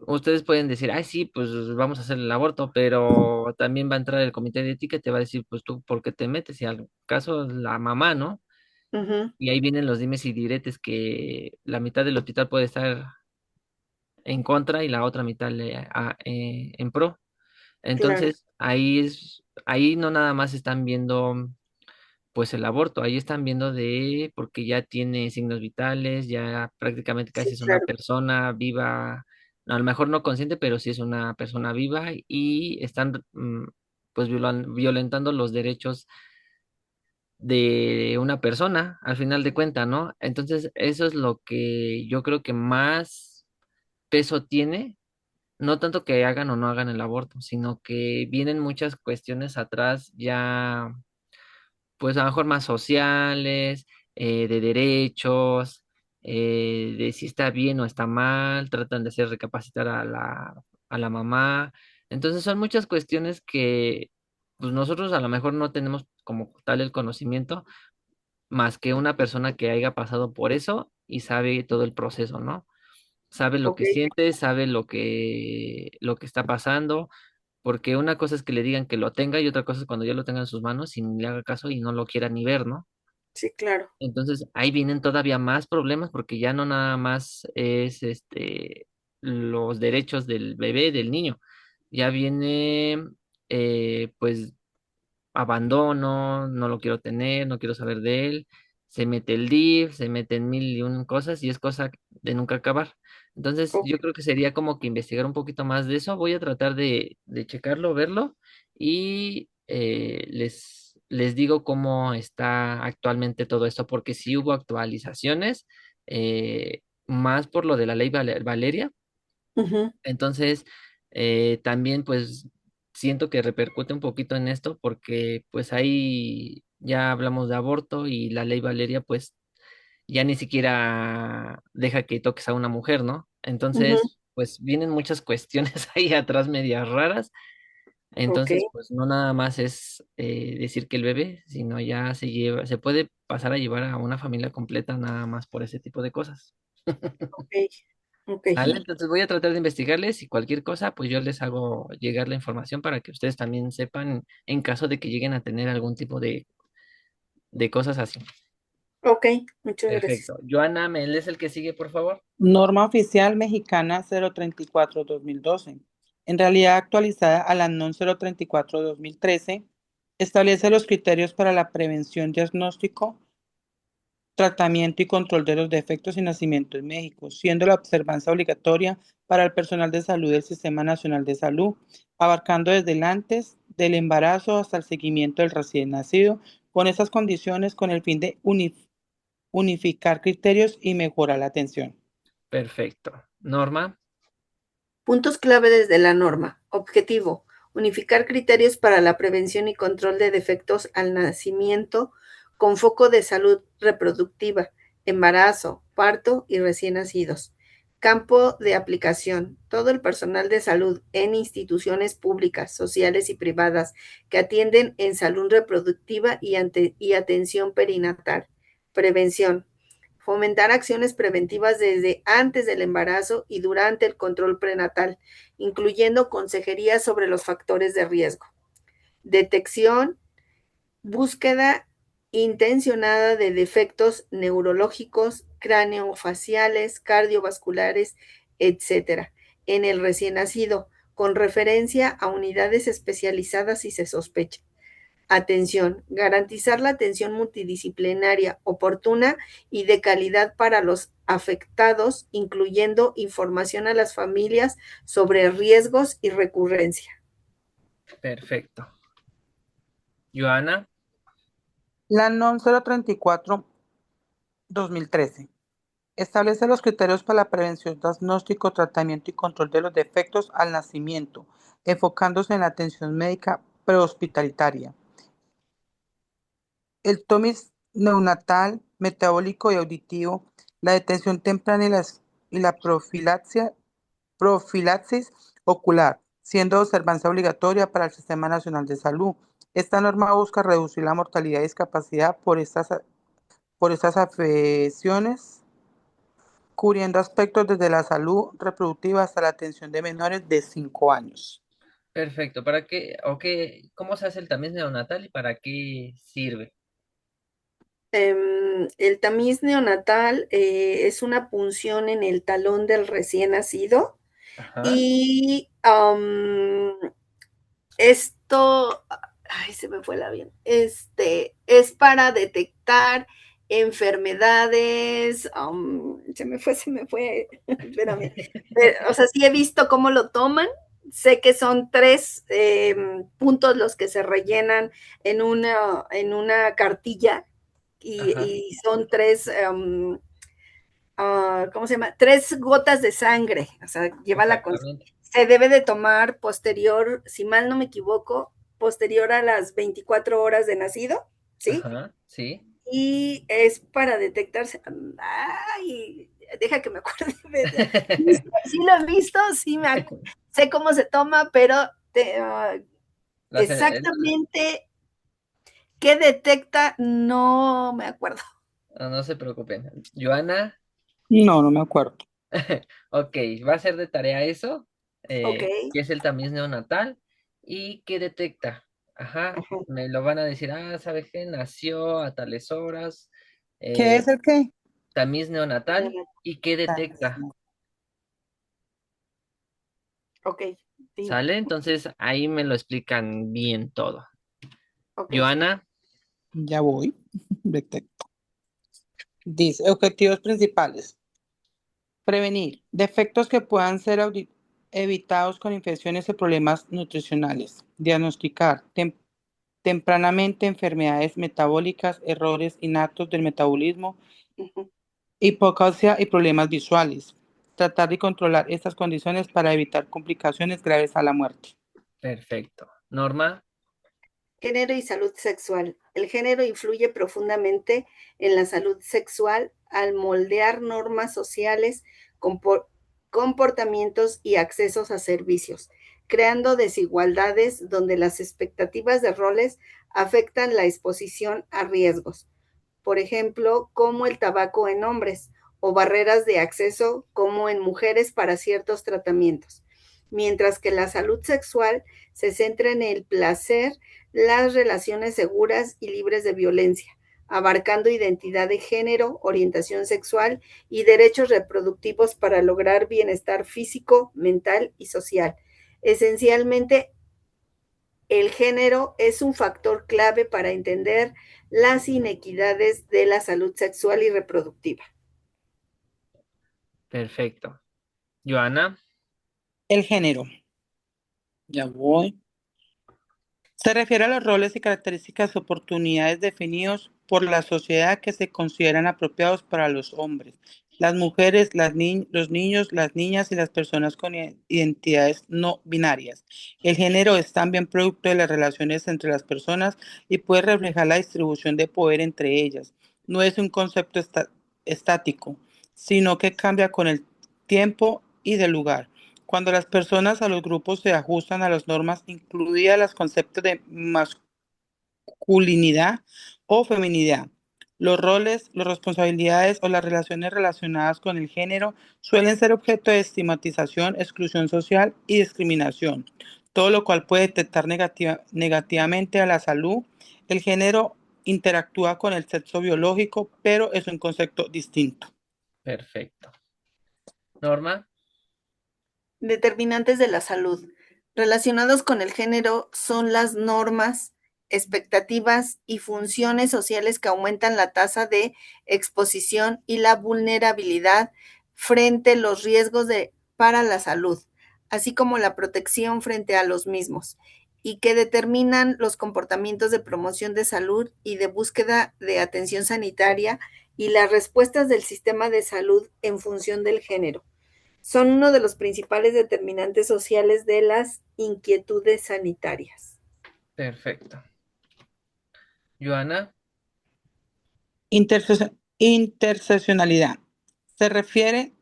ustedes pueden decir, ay, sí, pues vamos a hacer el aborto, pero también va a entrar el comité de ética y te va a decir, pues tú, ¿por qué te metes? Y al caso, la mamá, ¿no? ujú, Y ahí vienen los dimes y diretes que la mitad del hospital puede estar en contra y la otra mitad en pro. claro. Entonces, ahí no nada más están viendo pues el aborto, ahí están viendo porque ya tiene signos vitales, ya prácticamente Sí, casi es una claro. persona viva, a lo mejor no consciente, pero sí es una persona viva y están pues violentando los derechos de una persona, al final de cuentas, ¿no? Entonces, eso es lo que yo creo que más peso tiene, no tanto que hagan o no hagan el aborto, sino que vienen muchas cuestiones atrás ya pues a lo mejor más sociales, de derechos, de si está bien o está mal, tratan de hacer recapacitar a la mamá. Entonces son muchas cuestiones que pues nosotros a lo mejor no tenemos como tal el conocimiento, más que una persona que haya pasado por eso y sabe todo el proceso, ¿no? Sabe lo Ok. que siente, sabe lo que está pasando. porque una cosa es que le digan que lo tenga y otra cosa es cuando ya lo tenga en sus manos y ni le haga caso y no lo quiera ni ver, ¿no? Sí, claro. Entonces ahí vienen todavía más problemas porque ya no nada más es los derechos del bebé, del niño, ya viene pues abandono, no lo quiero tener, no quiero saber de él, se mete el DIF, se meten mil y un cosas y es cosa de nunca acabar. Entonces, O- yo creo que sería como que investigar un poquito más de eso. Voy a tratar de checarlo, verlo y les digo cómo está actualmente todo esto, porque sí hubo actualizaciones, más por lo de la ley Valeria. Ujú. Entonces, también pues siento que repercute un poquito en esto porque pues ahí ya hablamos de aborto y la ley Valeria pues ya ni siquiera deja que toques a una mujer, ¿no? Ujú. Entonces, pues vienen muchas cuestiones ahí atrás medias raras. Ok, Entonces, pues no nada más es decir que el bebé, sino ya se puede pasar a llevar a una familia completa nada más por ese tipo de cosas. ok, ok. ¿Vale? Entonces voy a tratar de investigarles y cualquier cosa, pues yo les hago llegar la información para que ustedes también sepan en caso de que lleguen a tener algún tipo de cosas así. Ok, muchas gracias. Perfecto. Joana, ¿me lees el que sigue, por favor? Norma Oficial Mexicana 034-2012. En realidad actualizada a la NON 034-2013, establece los criterios para la prevención, diagnóstico, tratamiento y control de los defectos y nacimiento en México, siendo la observancia obligatoria para el personal de salud del Sistema Nacional de Salud, abarcando desde el antes del embarazo hasta el seguimiento del recién nacido, con esas condiciones con el fin de unificar criterios y mejorar la atención. Perfecto. Norma, Puntos clave desde la norma. Objetivo: unificar criterios para la prevención y control de defectos al nacimiento con foco de salud reproductiva, embarazo, parto y recién nacidos. Campo de aplicación. Todo el personal de salud en instituciones públicas, sociales y privadas que atienden en salud reproductiva y atención perinatal. Prevención: fomentar acciones preventivas desde antes del embarazo y durante el control prenatal, incluyendo consejería sobre los factores de riesgo. Detección, búsqueda intencionada de defectos neurológicos, craneofaciales, cardiovasculares, etcétera, en el recién nacido, con referencia a unidades especializadas si se sospecha. Atención: garantizar la atención multidisciplinaria oportuna y de calidad para los afectados, incluyendo información a las familias sobre riesgos y recurrencia. perfecto. Joana, La NOM 034-2013 establece los criterios para la prevención, diagnóstico, tratamiento y control de los defectos al nacimiento, enfocándose en la atención médica prehospitalaria, el TOMIS neonatal, metabólico y auditivo, la detención temprana y la profilaxis ocular, siendo observancia obligatoria para el Sistema Nacional de Salud. Esta norma busca reducir la mortalidad y discapacidad por estas afecciones, cubriendo aspectos desde la salud reproductiva hasta la atención de menores de 5 años. perfecto. ¿Para qué o qué, cómo se hace el tamiz neonatal y para qué sirve? El tamiz neonatal es una punción en el talón del recién nacido Ajá. y esto, ay, se me fue el avión. Es para detectar enfermedades. Se me fue, espérame. O sea, sí he visto cómo lo toman. Sé que son 3 puntos los que se rellenan en una cartilla Ajá. y son 3, ¿cómo se llama? 3 gotas de sangre. O sea, lleva Exactamente. se debe de tomar posterior, si mal no me equivoco, posterior a las 24 horas de nacido, ¿sí? Ajá. Sí. Y es para detectarse. Ay, deja que me acuerde. Sí lo he visto, sé cómo se toma, pero Las, exactamente qué detecta, no me acuerdo. no, no se preocupen. Joana, No, no me acuerdo. ok, va a ser de tarea eso, Ok, que es el tamiz neonatal. ¿Y qué detecta? Ajá, Ajá. me lo van a decir, ¿sabes qué? Nació a tales horas, ¿Qué eh, es el qué? tamiz neonatal, ¿y qué detecta? Talismán. Ok, sí, ¿Sale? Entonces ahí me lo explican bien todo. ok. Joana, Ya voy. Detecto. Dice, objetivos principales. Prevenir defectos que puedan ser evitados con infecciones o problemas nutricionales. Diagnosticar tempranamente enfermedades metabólicas, errores innatos del metabolismo, Ujú. hipocasia y problemas visuales. Tratar de controlar estas condiciones para evitar complicaciones graves a la muerte. perfecto. Norma, Género y salud sexual. El género influye profundamente en la salud sexual al moldear normas sociales, comportamientos y accesos a servicios, creando desigualdades donde las expectativas de roles afectan la exposición a riesgos. Por ejemplo, como el tabaco en hombres o barreras de acceso como en mujeres para ciertos tratamientos, mientras que la salud sexual se centra en el placer, las relaciones seguras y libres de violencia, abarcando identidad de género, orientación sexual y derechos reproductivos para lograr bienestar físico, mental y social. Esencialmente, el género es un factor clave para entender las inequidades de la salud sexual y reproductiva. perfecto. Joana, El género. Ya voy. Se refiere a los roles y características oportunidades definidos por la sociedad que se consideran apropiados para los hombres, las mujeres, los niños, las niñas y las personas con identidades no binarias. El género es también producto de las relaciones entre las personas y puede reflejar la distribución de poder entre ellas. No es un concepto estático, sino que cambia con el tiempo y del lugar. Cuando las personas o los grupos se ajustan a las normas, incluidas los conceptos de masculinidad o feminidad, los roles, las responsabilidades o las relaciones relacionadas con el género suelen ser objeto de estigmatización, exclusión social y discriminación, todo lo cual puede detectar negativamente a la salud. El género interactúa con el sexo biológico, pero es un concepto distinto. perfecto. Norma, Determinantes de la salud relacionados con el género son las normas, expectativas y funciones sociales que aumentan la tasa de exposición y la vulnerabilidad frente a los riesgos para la salud, así como la protección frente a los mismos, y que determinan los comportamientos de promoción de salud y de búsqueda de atención sanitaria y las respuestas del sistema de salud en función del género. Son uno de los principales determinantes sociales de las inquietudes sanitarias. perfecto. Joana, Interseccionalidad. Se refiere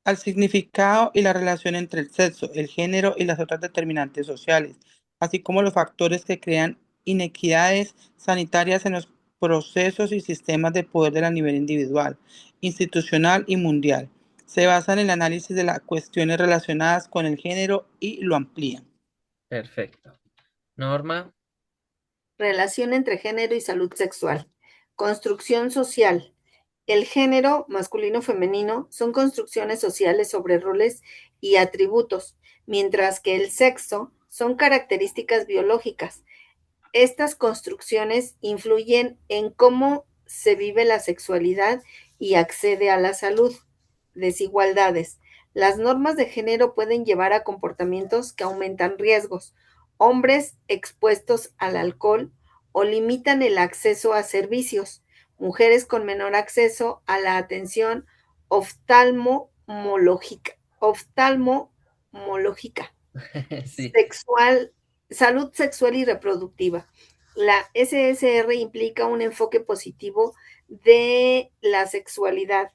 al significado y la relación entre el sexo, el género y las otras determinantes sociales, así como los factores que crean inequidades sanitarias en los procesos y sistemas de poder a nivel individual, institucional y mundial. Se basa en el análisis de las cuestiones relacionadas con el género y lo amplían. perfecto. Norma, Relación entre género y salud sexual. Construcción social. El género masculino-femenino son construcciones sociales sobre roles y atributos, mientras que el sexo son características biológicas. Estas construcciones influyen en cómo se vive la sexualidad y accede a la salud. Desigualdades. Las normas de género pueden llevar a comportamientos que aumentan riesgos. Hombres expuestos al alcohol o limitan el acceso a servicios. Mujeres con menor acceso a la atención oftalmológica. Oftalmológica sí, sexual, salud sexual y reproductiva. La SSR implica un enfoque positivo de la sexualidad,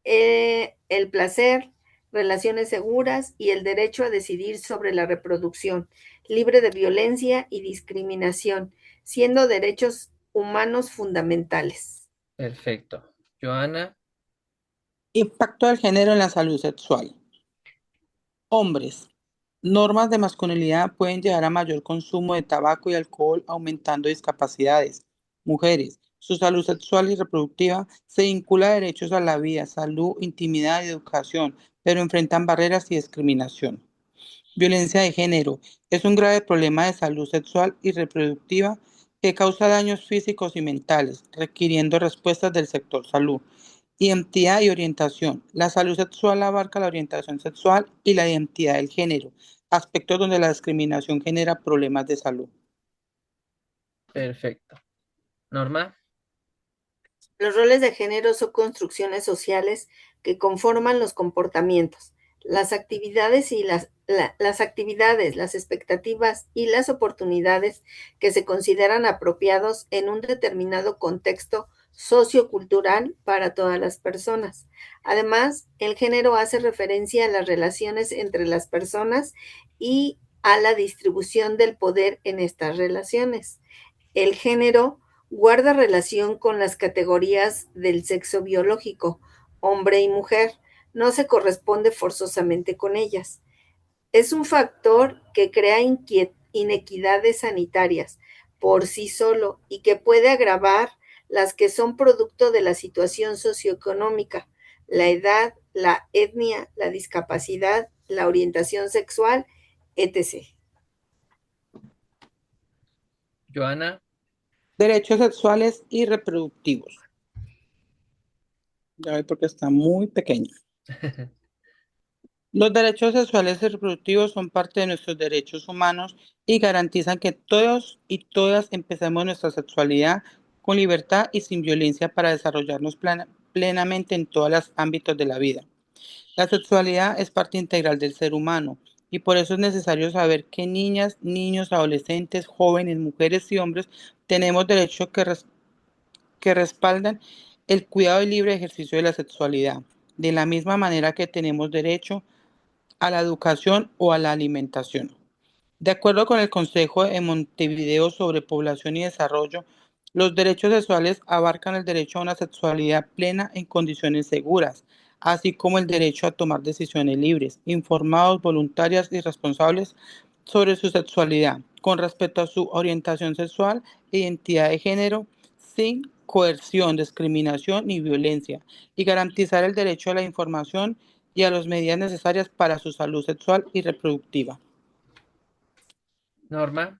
el placer, relaciones seguras y el derecho a decidir sobre la reproducción, libre de violencia y discriminación, siendo derechos humanos fundamentales. perfecto. Joana, Impacto del género en la salud sexual. Hombres. Normas de masculinidad pueden llevar a mayor consumo de tabaco y alcohol, aumentando discapacidades. Mujeres, su salud sexual y reproductiva se vincula a derechos a la vida, salud, intimidad y educación, pero enfrentan barreras y discriminación. Violencia de género es un grave problema de salud sexual y reproductiva que causa daños físicos y mentales, requiriendo respuestas del sector salud. Identidad y orientación. La salud sexual abarca la orientación sexual y la identidad del género, aspectos donde la discriminación genera problemas de salud. Perfecto. Norma. Los roles de género son construcciones sociales que conforman los comportamientos, las actividades y las actividades, las expectativas y las oportunidades que se consideran apropiados en un determinado contexto sociocultural para todas las personas. Además, el género hace referencia a las relaciones entre las personas y a la distribución del poder en estas relaciones. El género guarda relación con las categorías del sexo biológico, hombre y mujer, no se corresponde forzosamente con ellas. Es un factor que crea inequidades sanitarias por sí solo y que puede agravar las que son producto de la situación socioeconómica, la edad, la etnia, la discapacidad, la orientación sexual, etc. Joana. Derechos sexuales y reproductivos. Ya ve porque está muy pequeño. Los derechos sexuales y reproductivos son parte de nuestros derechos humanos y garantizan que todos y todas empecemos nuestra sexualidad con libertad y sin violencia para desarrollarnos plenamente en todos los ámbitos de la vida. La sexualidad es parte integral del ser humano y por eso es necesario saber que niñas, niños, adolescentes, jóvenes, mujeres y hombres tenemos derechos que respaldan el cuidado y libre ejercicio de la sexualidad, de la misma manera que tenemos derecho a la educación o a la alimentación. De acuerdo con el Consejo de Montevideo sobre Población y Desarrollo, los derechos sexuales abarcan el derecho a una sexualidad plena en condiciones seguras, así como el derecho a tomar decisiones libres, informados, voluntarias y responsables sobre su sexualidad, con respecto a su orientación sexual e identidad de género, sin coerción, discriminación ni violencia, y garantizar el derecho a la información y a las medidas necesarias para su salud sexual y reproductiva. Norma.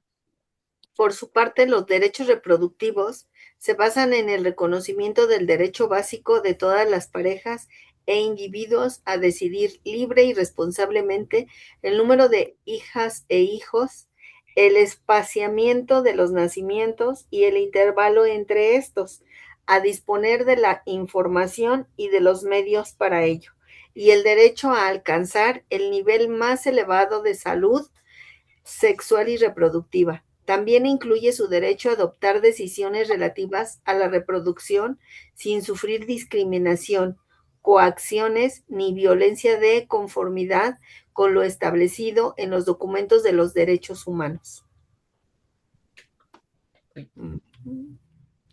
Por su parte, los derechos reproductivos se basan en el reconocimiento del derecho básico de todas las parejas e individuos a decidir libre y responsablemente el número de hijas e hijos, el espaciamiento de los nacimientos y el intervalo entre estos, a disponer de la información y de los medios para ello, y el derecho a alcanzar el nivel más elevado de salud sexual y reproductiva. También incluye su derecho a adoptar decisiones relativas a la reproducción sin sufrir discriminación, coacciones ni violencia de conformidad con lo establecido en los documentos de los derechos humanos.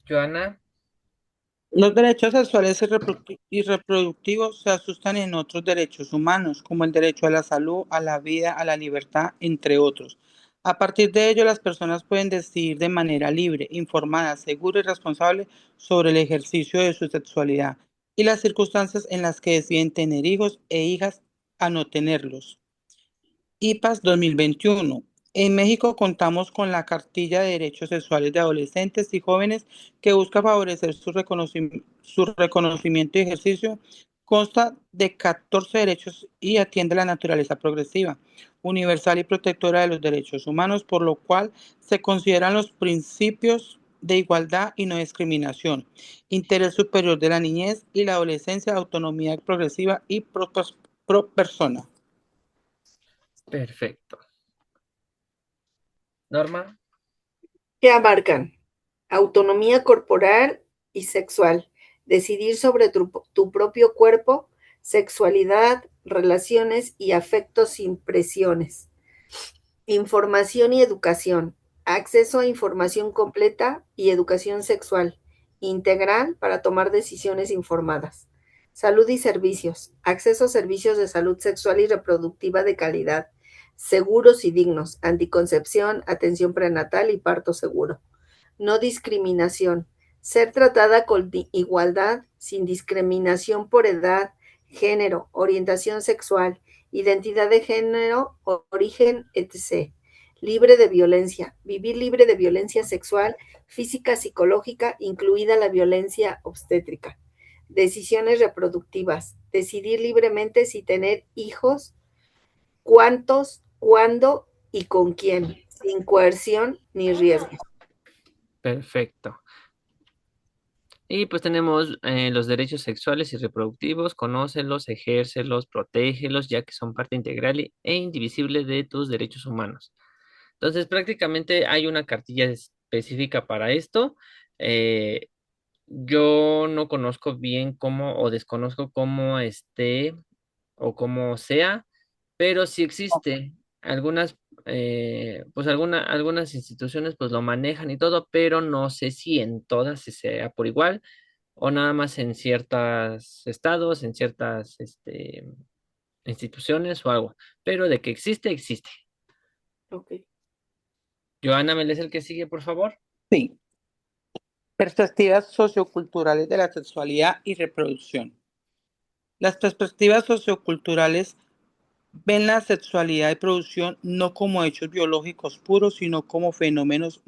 Joana. Los derechos sexuales y reproductivos se asustan en otros derechos humanos, como el derecho a la salud, a la vida, a la libertad, entre otros. A partir de ello, las personas pueden decidir de manera libre, informada, segura y responsable sobre el ejercicio de su sexualidad y las circunstancias en las que deciden tener hijos e hijas a no tenerlos. IPAS 2021. En México contamos con la Cartilla de Derechos Sexuales de Adolescentes y Jóvenes que busca favorecer su reconocimiento y ejercicio. Consta de 14 derechos y atiende la naturaleza progresiva, universal y protectora de los derechos humanos, por lo cual se consideran los principios de igualdad y no discriminación, interés superior de la niñez y la adolescencia, autonomía progresiva y pro persona. Perfecto. Norma. Que abarcan autonomía corporal y sexual, decidir sobre tu propio cuerpo, sexualidad, relaciones y afectos sin presiones. Información y educación, acceso a información completa y educación sexual, integral para tomar decisiones informadas. Salud y servicios, acceso a servicios de salud sexual y reproductiva de calidad, seguros y dignos, anticoncepción, atención prenatal y parto seguro. No discriminación, ser tratada con igualdad, sin discriminación por edad, género, orientación sexual, identidad de género, origen, etc. Libre de violencia, vivir libre de violencia sexual, física, psicológica, incluida la violencia obstétrica. Decisiones reproductivas, decidir libremente si tener hijos, cuántos, cuándo y con quién, sin coerción ni riesgo. Perfecto. Y pues tenemos los derechos sexuales y reproductivos, conócelos, ejércelos, protégelos, ya que son parte integral e indivisible de tus derechos humanos. Entonces, prácticamente hay una cartilla específica para esto. Eh, yo no conozco bien cómo o desconozco cómo esté o cómo sea, pero sí existe. Algunas, algunas instituciones pues lo manejan y todo, pero no sé si en todas se sea por igual o nada más en ciertos estados, en ciertas instituciones o algo. Pero de que existe, existe. Ok. Joana, ¿me lees el que sigue, por favor? Sí. Perspectivas socioculturales de la sexualidad y reproducción. Las perspectivas socioculturales ven la sexualidad y producción no como hechos biológicos puros, sino como fenómenos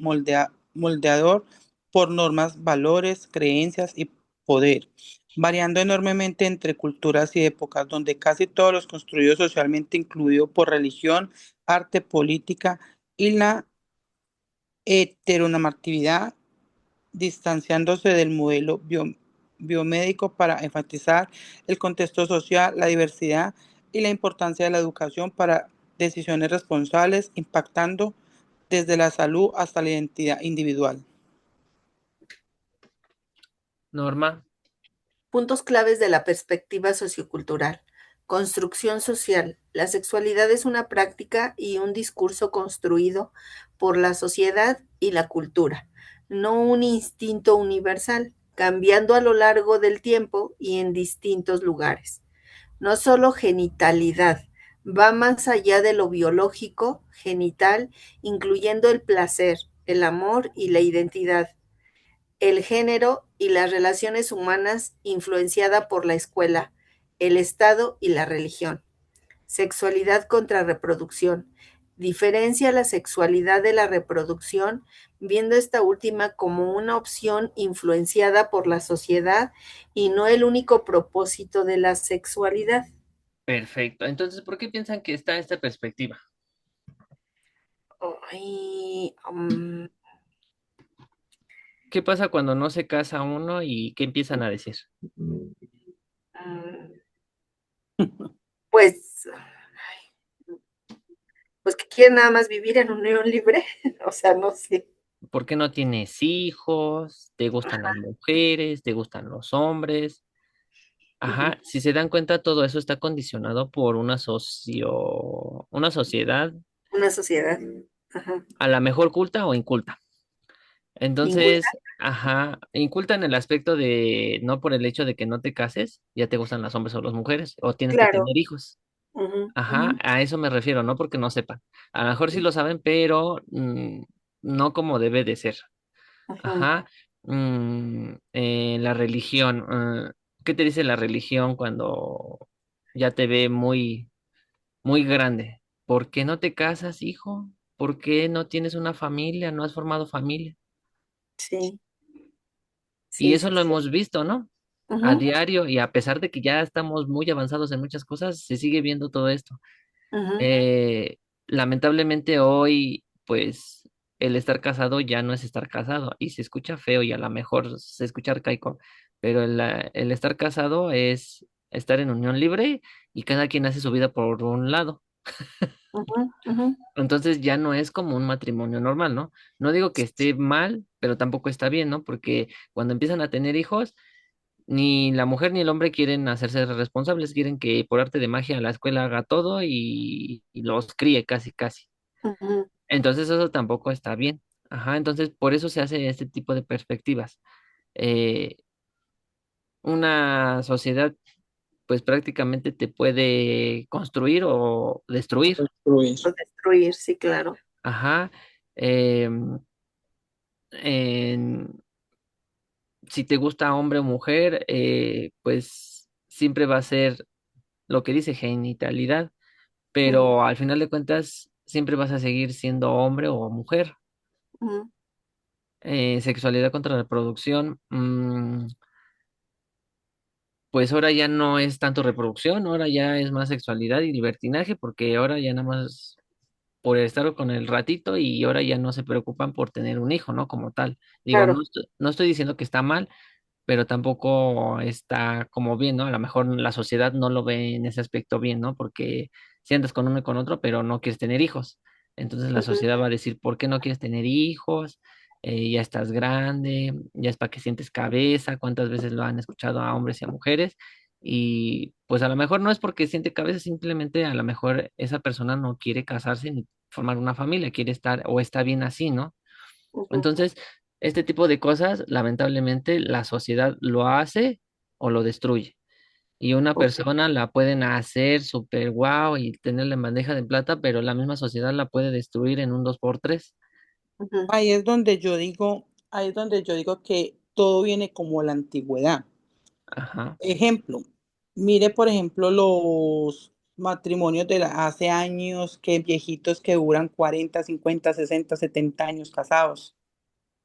moldeador por normas, valores, creencias y poder, variando enormemente entre culturas y épocas, donde casi todos los construidos socialmente, incluido por religión, arte, política y la heteronormatividad, distanciándose del modelo biomédico para enfatizar el contexto social, la diversidad y la importancia de la educación para decisiones responsables, impactando desde la salud hasta la identidad individual. Norma. Puntos claves de la perspectiva sociocultural. Construcción social. La sexualidad es una práctica y un discurso construido por la sociedad y la cultura, no un instinto universal, cambiando a lo largo del tiempo y en distintos lugares. No solo genitalidad, va más allá de lo biológico, genital, incluyendo el placer, el amor y la identidad, el género y las relaciones humanas influenciada por la escuela, el Estado y la religión. Sexualidad contra reproducción. Diferencia la sexualidad de la reproducción, viendo esta última como una opción influenciada por la sociedad y no el único propósito de la sexualidad. Perfecto. Entonces, ¿por qué piensan que está esta perspectiva? Ay, ¿Qué pasa cuando no se casa uno y qué empiezan a decir? pues, pues que quieren nada más vivir en unión libre, o sea, no sé. ¿Por qué no tienes hijos? ¿Te gustan las mujeres? ¿Te gustan los hombres? Ajá, si se dan cuenta, todo eso está condicionado por una sociedad Una sociedad. Ajá. a la mejor culta o inculta. Inculta. Entonces, ajá, inculta en el aspecto de no por el hecho de que no te cases, ya te gustan los hombres o las mujeres, o tienes que Claro. tener hijos. Ujú, Ajá, ujú, a eso me refiero, no porque no sepan. A lo mejor sí lo saben, pero no como debe de ser. ajá. Ajá. La religión. ¿Qué te dice la religión cuando ya te ve muy, muy grande? ¿Por qué no te casas, hijo? ¿Por qué no tienes una familia? ¿No has formado familia? Sí, Y sí, eso sí, lo sí. hemos visto, ¿no? A Ujú, diario, y a pesar de que ya estamos muy avanzados en muchas cosas, se sigue viendo todo esto. ujú. Eh, Lamentablemente hoy, pues, el estar casado ya no es estar casado y se escucha feo y a lo mejor se escucha arcaico, pero el estar casado es estar en unión libre y cada quien hace su vida por un lado. Ujú, ujú. Entonces ya no es como un matrimonio normal, ¿no? No digo que esté mal, pero tampoco está bien, ¿no? Porque cuando empiezan a tener hijos, ni la mujer ni el hombre quieren hacerse responsables, quieren que por arte de magia la escuela haga todo y los críe casi, casi. Ujú. Entonces eso tampoco está bien. Ajá, entonces por eso se hace este tipo de perspectivas. Eh, una sociedad pues prácticamente te puede construir o destruir. Construir. O destruir, sí, claro. Ajá. Em, en- si te gusta hombre o mujer, pues siempre va a ser lo que dice genitalidad, Ujú, pero al final de cuentas siempre vas a seguir siendo hombre o mujer. ujú, Sexualidad contra reproducción, pues ahora ya no es tanto reproducción, ahora ya es más sexualidad y libertinaje, porque ahora ya nada más por estar con el ratito y ahora ya no se preocupan por tener un hijo, ¿no? Como tal. Digo, claro. no estoy diciendo que está mal, pero tampoco está como bien, ¿no? A lo mejor la sociedad no lo ve en ese aspecto bien, ¿no? Porque si andas con uno y con otro, pero no quieres tener hijos. Entonces la Ujú, sociedad va a decir, ¿por qué no quieres tener hijos? Ya estás grande, ya es para que sientes cabeza, cuántas veces lo han escuchado a hombres y a mujeres. Y pues a lo mejor no es porque siente cabeza, simplemente a lo mejor esa persona no quiere casarse ni formar una familia, quiere estar o está bien así, ¿no? ujú. Entonces, este tipo de cosas, lamentablemente, la sociedad lo hace o lo destruye. Y una Ok. persona la pueden hacer súper guau y tenerla en bandeja de plata, pero la misma sociedad la puede destruir en un dos por tres. Ujú, Ahí es donde yo digo que todo viene como la antigüedad. Ajá, Ejemplo, mire por ejemplo los matrimonios de hace años, que viejitos que duran 40, 50, 60, 70 años casados.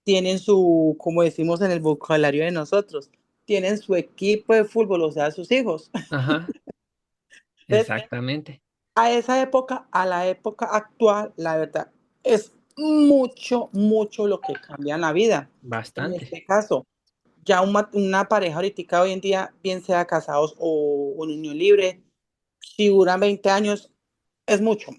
Tienen su, como decimos en el vocabulario de nosotros, tienen su equipo de fútbol, o sea, sus hijos. ajá, Entonces, exactamente, a esa época, a la época actual, la verdad, es mucho, mucho lo que cambia en la vida. En bastante. este caso, ya una pareja ahorita hoy en día, bien sea casados o un unión libre, si duran 20 años, es mucho.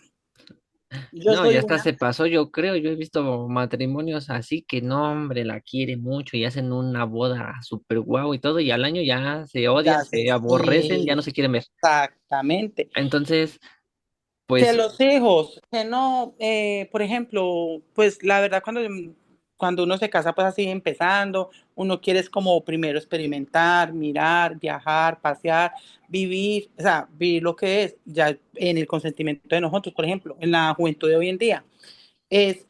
Yo No, ya soy hasta una, se pasó, yo creo, yo he visto matrimonios así que no, hombre, la quiere mucho y hacen una boda súper guau y todo, y al año ya se odian, ya sé, se aborrecen, ya no se quieren ver. exactamente. Entonces, Que pues, los hijos, que no, por ejemplo, pues la verdad cuando uno se casa pues así empezando, uno quiere es como primero experimentar, mirar, viajar, pasear, vivir, o sea, vivir lo que es, ya en el consentimiento de nosotros, por ejemplo, en la juventud de hoy en día es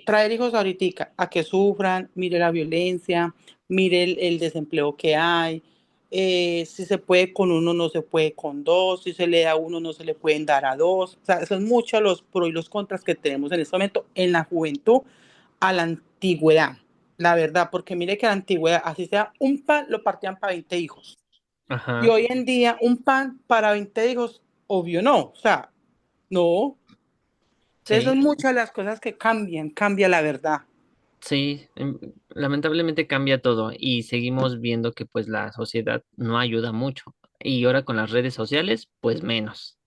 traer hijos ahorita a que sufran, mire la violencia, mire el desempleo que hay, si se puede con uno, no se puede con dos, si se le da a uno, no se le pueden dar a dos. O sea, son muchos los pros y los contras que tenemos en este momento en la juventud a la antigüedad, la verdad, porque mire que la antigüedad, así sea, un pan lo partían para 20 hijos. Y ajá, hoy en día, un pan para 20 hijos, obvio no, o sea, no. Entonces son sí. muchas las cosas que cambian, cambia la verdad. Sí, lamentablemente cambia todo y seguimos viendo que pues la sociedad no ayuda mucho y ahora con las redes sociales pues menos.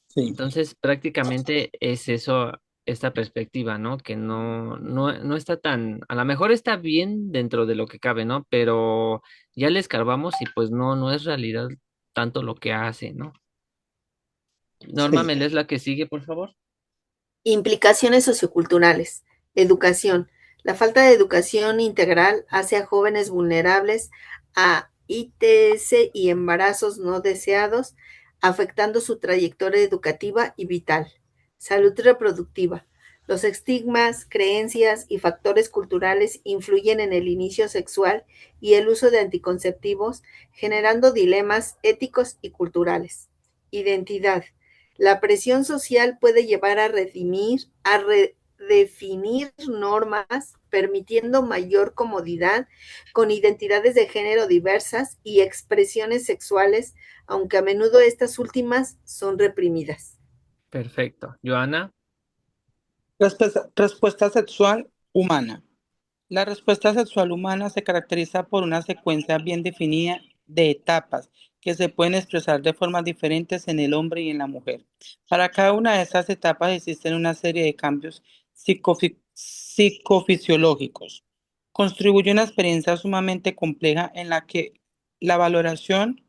Sí, Entonces prácticamente es eso, esta perspectiva, ¿no? Que no está tan, a lo mejor está bien dentro de lo que cabe, ¿no? Pero ya le escarbamos y pues no es realidad tanto lo que hace, ¿no? Norma, sí. ¿me lees la que sigue, por favor? Implicaciones socioculturales. Educación. La falta de educación integral hace a jóvenes vulnerables a ITS y embarazos no deseados, afectando su trayectoria educativa y vital. Salud reproductiva. Los estigmas, creencias y factores culturales influyen en el inicio sexual y el uso de anticonceptivos, generando dilemas éticos y culturales. Identidad. La presión social puede llevar a redefinir normas, permitiendo mayor comodidad con identidades de género diversas y expresiones sexuales, aunque a menudo estas últimas son reprimidas. Perfecto. Joana, Respuesta sexual humana. La respuesta sexual humana se caracteriza por una secuencia bien definida de etapas que se pueden expresar de formas diferentes en el hombre y en la mujer. Para cada una de esas etapas existen una serie de cambios psicofisiológicos. Contribuye una experiencia sumamente compleja en la que la valoración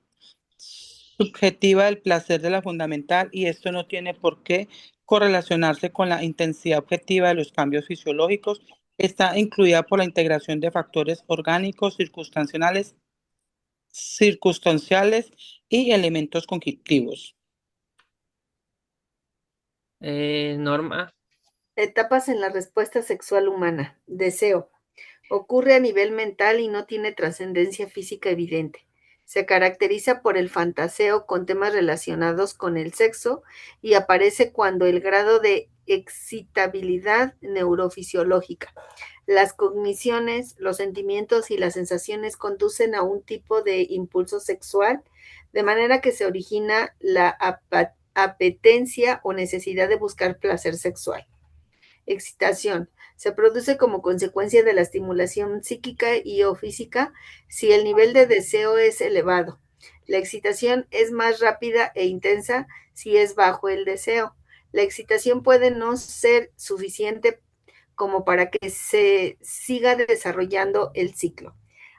subjetiva del placer de la fundamental y esto no tiene por qué correlacionarse con la intensidad objetiva de los cambios fisiológicos. Está incluida por la integración de factores orgánicos, circunstanciales, circunstanciales y elementos cognitivos. Norma. Etapas en la respuesta sexual humana. Deseo. Ocurre a nivel mental y no tiene trascendencia física evidente. Se caracteriza por el fantaseo con temas relacionados con el sexo y aparece cuando el grado de excitabilidad neurofisiológica, las cogniciones, los sentimientos y las sensaciones conducen a un tipo de impulso sexual, de manera que se origina la apetencia o necesidad de buscar placer sexual. Excitación. Se produce como consecuencia de la estimulación psíquica y o física si el nivel de deseo es elevado. La excitación es más rápida e intensa si es bajo el deseo. La excitación puede no ser suficiente como para que se siga desarrollando el ciclo.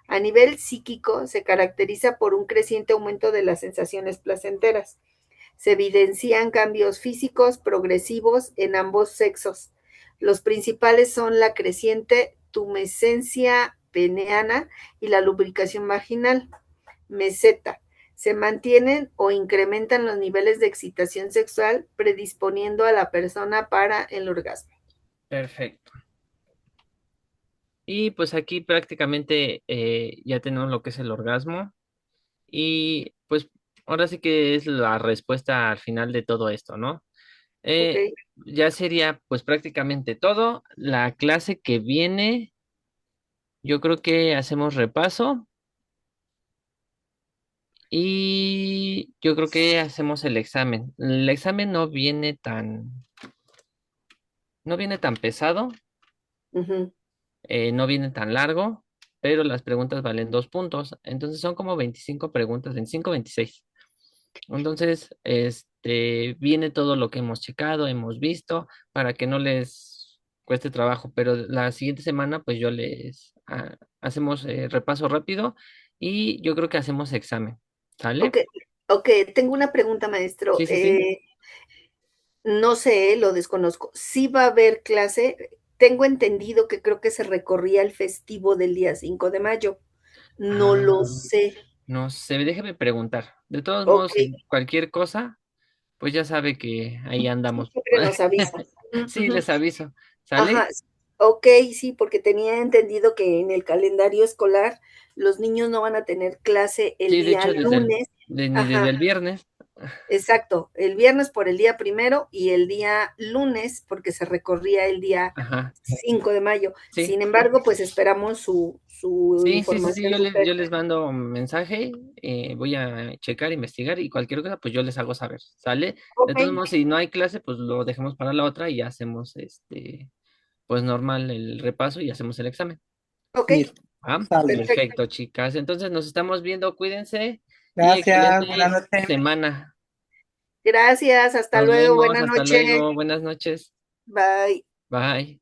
A nivel psíquico, se caracteriza por un creciente aumento de las sensaciones placenteras. Se evidencian cambios físicos progresivos en ambos sexos. Los principales son la creciente tumescencia peneana y la lubricación vaginal. Meseta. Se mantienen o incrementan los niveles de excitación sexual, predisponiendo a la persona para el orgasmo. Perfecto. Y pues aquí prácticamente ya tenemos lo que es el orgasmo. Y pues ahora sí que es la respuesta al final de todo esto, ¿no? Ok. Ya sería pues prácticamente todo. La clase que viene, yo creo que hacemos repaso y yo creo que hacemos el examen. El examen no viene tan pesado, Ujú. no viene tan largo, pero las preguntas valen 2 puntos. Entonces son como 25 preguntas, 25, 26. Entonces, viene todo lo que hemos checado, hemos visto, para que no les cueste trabajo, pero la siguiente semana, pues yo hacemos repaso rápido y yo creo que hacemos examen, ¿sale? Ok, ok, tengo una pregunta, maestro. Sí, sí, sí. No sé, lo desconozco. Sí va a haber clase. Tengo entendido que creo que se recorría el festivo del día 5 de mayo. No lo Ah, sé. no sé, déjeme preguntar. De todos Ok, modos, cualquier cosa, pues ya sabe que ahí andamos. siempre nos avisa. Sí, Ujú. les aviso, ¿sale? Ajá, ok, sí, porque tenía entendido que en el calendario escolar los niños no van a tener clase el Sí, de día hecho, lunes. ni desde Ajá, el viernes. exacto, el viernes por el día primero y el día lunes porque se recorría el día Ajá, 5 de mayo. sí. Sin embargo, pues esperamos su Sí, sí, sí, sí, información de yo ustedes. les mando un mensaje, voy a checar, investigar y cualquier cosa, pues yo les hago saber, ¿sale? De Ok, todos modos, si no hay clase, pues lo dejemos para la otra y ya hacemos, pues normal el repaso y hacemos el examen. ok, Listo. ¿Ah? Sale. perfecto. Perfecto, chicas. Entonces nos estamos viendo, cuídense y Gracias. Buenas excelente noches. semana. Gracias, hasta Nos luego, vemos, buena hasta noche. luego, buenas noches. Bye. Bye.